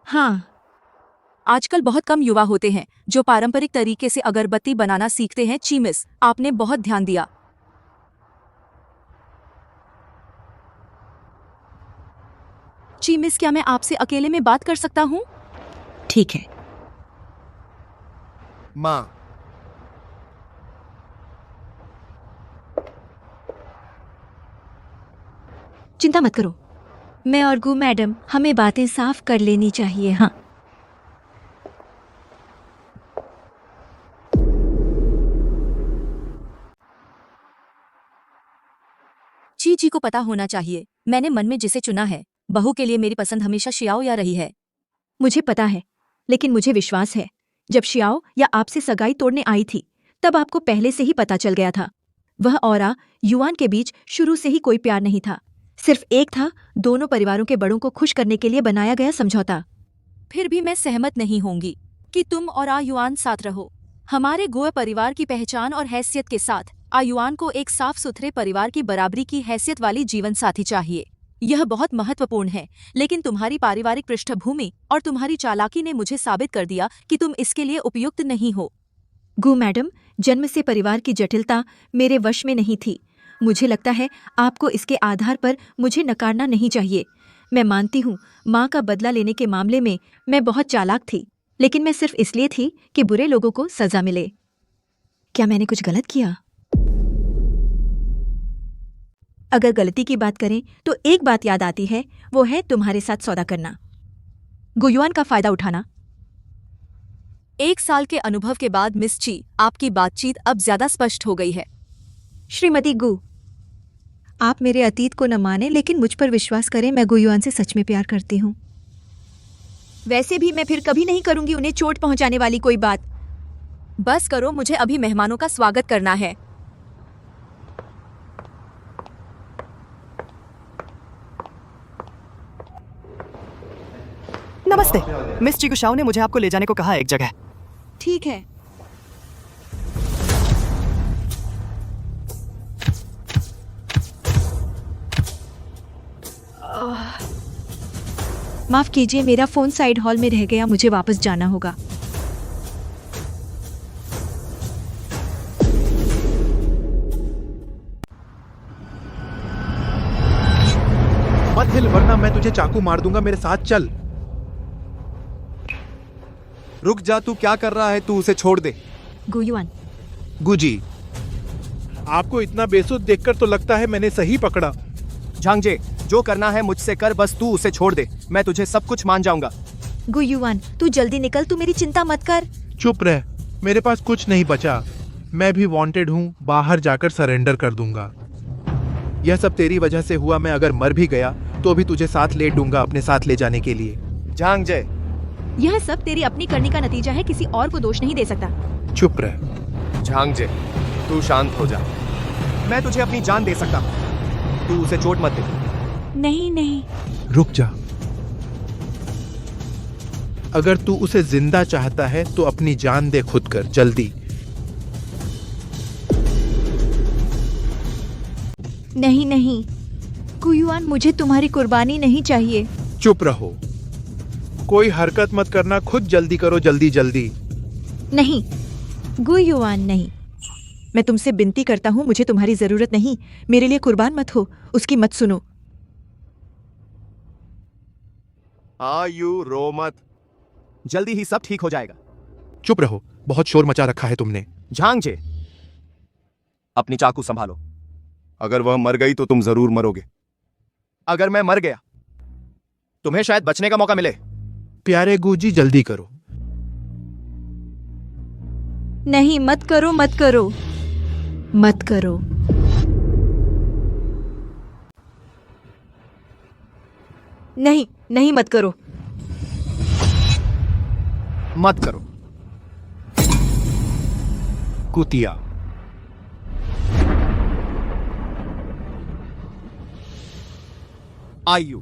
हाँ।
आजकल बहुत कम युवा होते हैं जो पारंपरिक तरीके से अगरबत्ती बनाना सीखते हैं। चीमिस, आपने बहुत ध्यान दिया। चीमिस, क्या मैं आपसे अकेले में बात कर सकता हूँ?
ठीक है।
माँ,
चिंता मत करो, मैं और गु मैडम, हमें बातें साफ कर लेनी चाहिए। हाँ,
ची को पता होना चाहिए मैंने मन में जिसे चुना है। बहू के लिए मेरी पसंद हमेशा शियाओ या रही है।
मुझे पता है, लेकिन मुझे विश्वास है जब शियाओ या आपसे सगाई तोड़ने आई थी तब आपको पहले से ही पता चल गया था। वह और युआन के बीच शुरू से ही कोई प्यार नहीं था, सिर्फ एक था दोनों परिवारों के बड़ों को खुश करने के लिए बनाया गया समझौता।
फिर भी मैं सहमत नहीं होंगी कि तुम और आयुआन साथ रहो। हमारे गोवा परिवार की पहचान और हैसियत के साथ आयुआन को एक साफ सुथरे परिवार की बराबरी की हैसियत वाली जीवन साथी चाहिए। यह बहुत महत्वपूर्ण है, लेकिन तुम्हारी पारिवारिक पृष्ठभूमि और तुम्हारी चालाकी ने मुझे साबित कर दिया कि तुम इसके लिए उपयुक्त नहीं हो।
गु मैडम, जन्म से परिवार की जटिलता मेरे वश में नहीं थी। मुझे लगता है आपको इसके आधार पर मुझे नकारना नहीं चाहिए। मैं मानती हूँ माँ का बदला लेने के मामले में मैं बहुत चालाक थी, लेकिन मैं सिर्फ इसलिए थी कि बुरे लोगों को सजा मिले। क्या मैंने कुछ गलत किया? अगर गलती की बात करें तो एक बात याद आती है, वो है तुम्हारे साथ सौदा करना, गुयुआन का फायदा उठाना।
1 साल के अनुभव के बाद मिस ची, आपकी बातचीत अब ज्यादा स्पष्ट हो गई है।
श्रीमती गु, आप मेरे अतीत को न माने, लेकिन मुझ पर विश्वास करें, मैं गुयुआन से सच में प्यार करती हूँ। वैसे भी मैं फिर कभी नहीं करूंगी उन्हें चोट पहुंचाने वाली कोई बात।
बस करो, मुझे अभी मेहमानों का स्वागत करना है।
नमस्ते, मिस चिगुशाओ ने मुझे आपको ले जाने को कहा है एक जगह।
ठीक है। माफ कीजिए, मेरा फोन साइड हॉल में रह गया, मुझे वापस जाना होगा।
मत हिल वरना मैं तुझे चाकू मार दूंगा। मेरे साथ चल।
रुक जा, तू क्या कर रहा है? तू उसे छोड़ दे।
गुयुआन।
गुजी, आपको इतना बेसुध देखकर तो लगता है मैंने सही पकड़ा।
झांगजे, जो करना है मुझसे कर, बस तू उसे छोड़ दे। मैं तुझे सब कुछ मान जाऊंगा।
गुयुआन, तू जल्दी निकल, तू मेरी चिंता मत कर।
चुप रह, मेरे पास कुछ नहीं बचा। मैं भी वांटेड हूँ, बाहर जाकर सरेंडर कर दूंगा। यह सब तेरी वजह से हुआ। मैं अगर मर भी गया तो भी तुझे साथ ले दूंगा अपने साथ ले जाने के लिए।
झांगजे,
यह सब तेरी अपनी करनी का नतीजा है, किसी और को दोष नहीं दे सकता।
चुप रह।
झांगजे, तू शांत हो जा। मैं तुझे अपनी जान दे सकता हूँ, तू उसे चोट मत दे।
नहीं नहीं,
रुक जा। अगर तू उसे जिंदा चाहता है तो अपनी जान दे खुद कर, जल्दी।
नहीं नहीं गुयुआन, मुझे तुम्हारी कुर्बानी नहीं चाहिए।
चुप रहो, कोई हरकत मत करना, खुद जल्दी करो, जल्दी जल्दी।
नहीं गुयुआन, नहीं। मैं तुमसे विनती करता हूँ, मुझे तुम्हारी जरूरत नहीं। मेरे लिए कुर्बान मत हो, उसकी मत सुनो।
आयु रो मत, जल्दी ही सब ठीक हो जाएगा।
चुप रहो, बहुत शोर मचा रखा है तुमने।
झांगजे, अपनी चाकू संभालो। अगर वह मर गई तो तुम जरूर मरोगे। अगर मैं मर गया तुम्हें शायद बचने का मौका मिले।
प्यारे गुजी, जल्दी करो।
नहीं, मत करो, मत करो, मत करो। नहीं नहीं, मत करो,
मत करो।
कुतिया।
आयु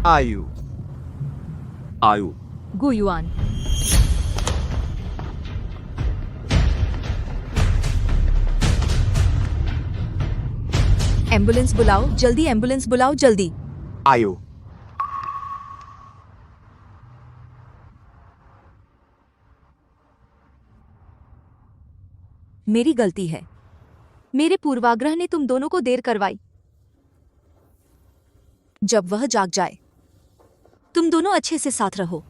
आयु आयु
गुयुआन। एम्बुलेंस बुलाओ, जल्दी एम्बुलेंस बुलाओ, जल्दी।
आयु।
मेरी गलती है, मेरे पूर्वाग्रह ने तुम दोनों को देर करवाई। जब वह जाग जाए तुम दोनों अच्छे से साथ रहो।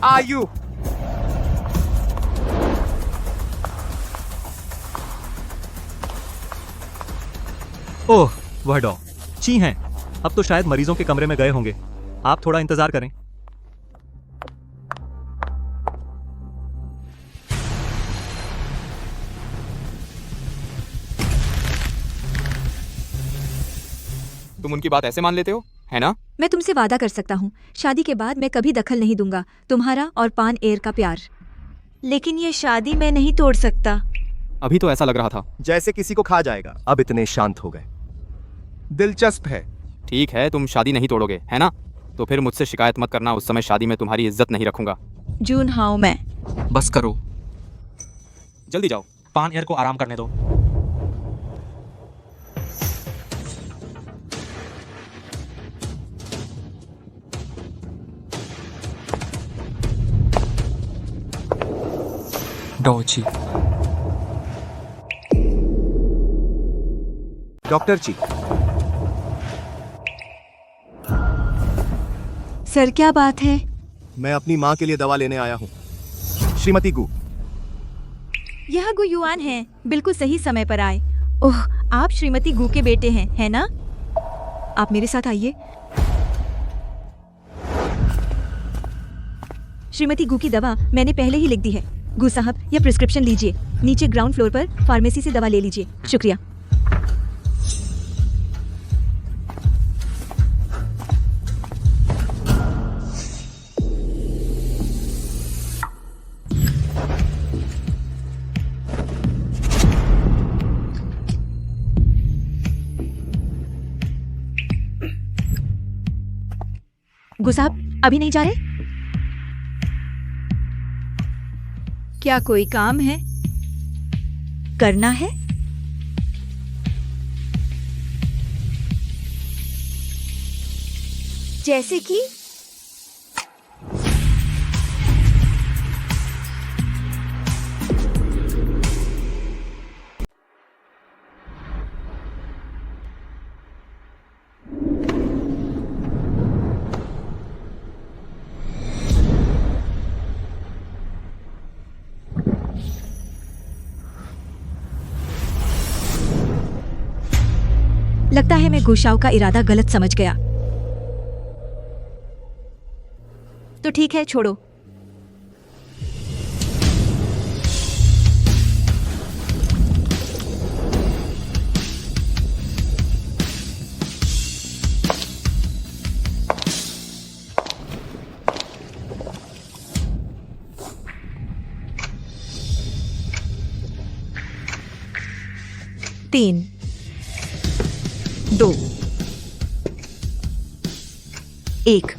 आयु।
ओह, वह डॉ ची हैं। अब तो शायद मरीजों के कमरे में गए होंगे। आप थोड़ा इंतजार करें।
तुम उनकी बात ऐसे मान लेते हो, है ना?
मैं तुमसे वादा कर सकता हूँ, शादी के बाद मैं कभी दखल नहीं दूंगा। तुम्हारा और पान एयर का प्यार। लेकिन ये शादी मैं नहीं तोड़ सकता।
अभी तो ऐसा लग रहा था
जैसे किसी को खा जाएगा। अब इतने शांत हो गए। दिलचस्प है।
ठीक है, तुम शादी नहीं तोड़ोगे, है ना? तो फिर मुझसे शिकायत मत करना। उस समय शादी में तुम्हारी इज्जत नहीं रखूंगा।
जून हाउ मैं।
बस करो,
जल्दी जाओ।
पान एयर को आराम करने दो। डॉची।
डॉक्टर ची।
सर क्या बात है?
मैं अपनी माँ के लिए दवा लेने आया हूँ। श्रीमती गु।
यह गु युआन है। बिल्कुल सही समय पर आए। ओह, आप श्रीमती गु के बेटे हैं, है ना? आप मेरे साथ आइए। श्रीमती गु की दवा मैंने पहले ही लिख दी है। गु साहब, यह प्रिस्क्रिप्शन लीजिए। नीचे ग्राउंड फ्लोर पर फार्मेसी से दवा ले लीजिए। शुक्रिया। गु साहब, अभी नहीं जा रहे? क्या कोई काम है? करना है? जैसे कि लगता है मैं गुशाओ का इरादा गलत समझ गया। तो ठीक है, छोड़ो। तीन, 2, 1।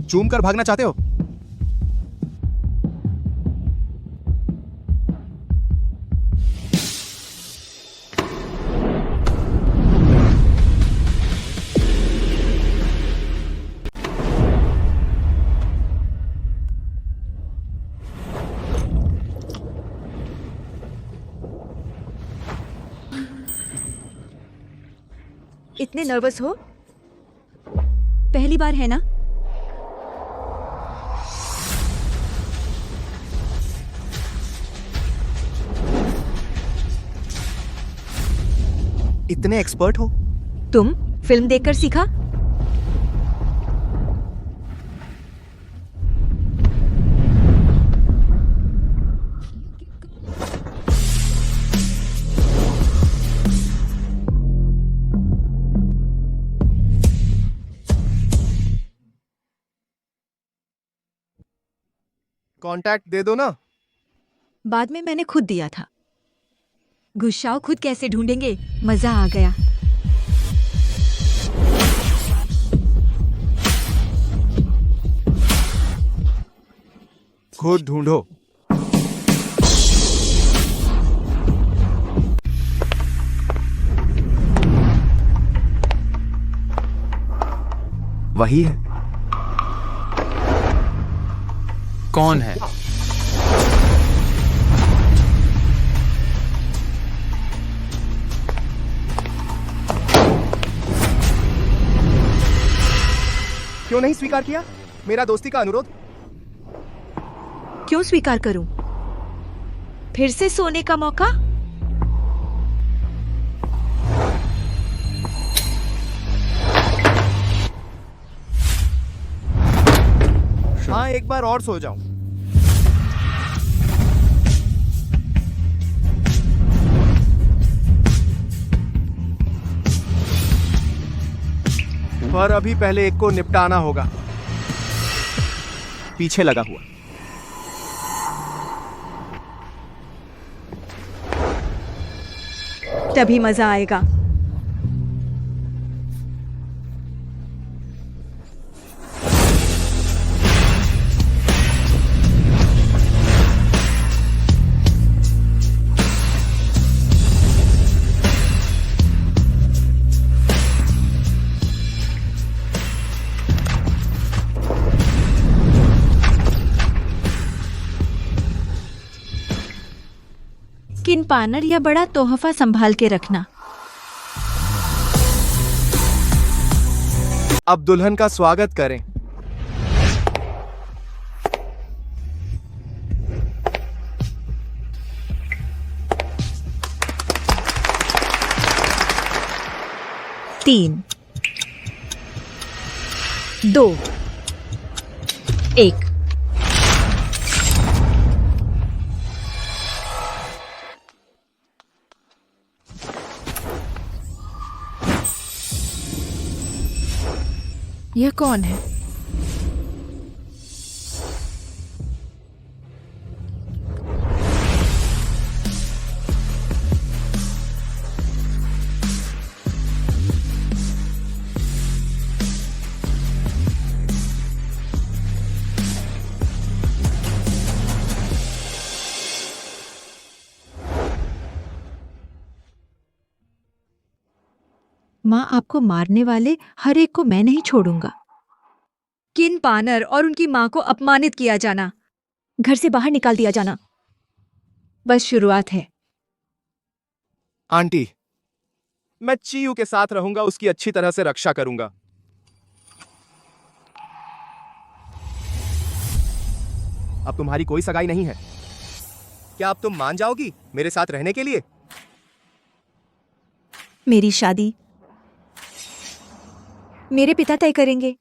चूम कर भागना चाहते हो?
इतने नर्वस हो? पहली बार है ना?
इतने एक्सपर्ट हो?
तुम फिल्म देखकर सीखा?
कांटेक्ट दे दो ना।
बाद में मैंने खुद दिया था। गुस्साओ खुद कैसे ढूंढेंगे? मजा आ गया।
खुद ढूंढो। वही है।
कौन है?
क्यों नहीं स्वीकार किया मेरा दोस्ती का अनुरोध?
क्यों स्वीकार करूं? फिर से सोने का मौका?
हाँ, एक बार और सो जाऊं। पर अभी पहले एक को निपटाना होगा। पीछे लगा हुआ।
तभी मजा आएगा। किन पानर या बड़ा तोहफा संभाल के रखना।
अब दुल्हन का स्वागत करें।
तीन, दो, एक।
यह कौन है?
माँ आपको मारने वाले हर एक को मैं नहीं छोड़ूंगा। किन पानर और उनकी माँ को अपमानित किया जाना, घर से बाहर निकाल दिया जाना, बस शुरुआत है।
आंटी, मैं चीयू के साथ रहूंगा, उसकी अच्छी तरह से रक्षा करूंगा। अब तुम्हारी कोई सगाई नहीं है। क्या अब तुम मान जाओगी मेरे साथ रहने के लिए?
मेरी शादी मेरे पिता तय करेंगे।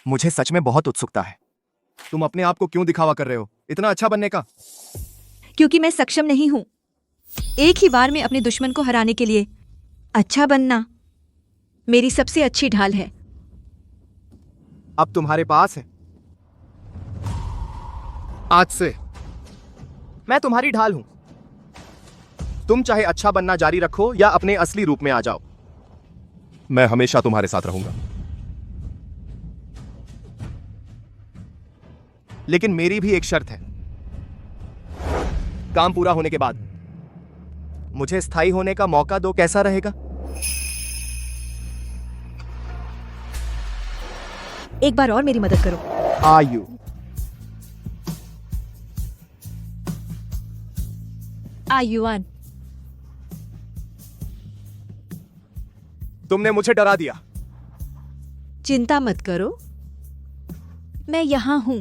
मुझे सच में बहुत उत्सुकता है। तुम अपने आप को क्यों दिखावा कर रहे हो इतना अच्छा बनने का?
क्योंकि मैं सक्षम नहीं हूं एक ही बार में अपने दुश्मन को हराने के लिए। अच्छा बनना मेरी सबसे अच्छी ढाल है।
अब तुम्हारे पास है। आज से मैं तुम्हारी ढाल हूं। तुम चाहे अच्छा बनना जारी रखो या अपने असली रूप में आ जाओ, मैं हमेशा तुम्हारे साथ रहूंगा। लेकिन मेरी भी एक शर्त है। काम पूरा होने के बाद मुझे स्थायी होने का मौका दो। कैसा रहेगा?
एक बार और मेरी मदद करो।
आयु
आयुआन,
तुमने मुझे डरा दिया।
चिंता मत करो, मैं यहां हूं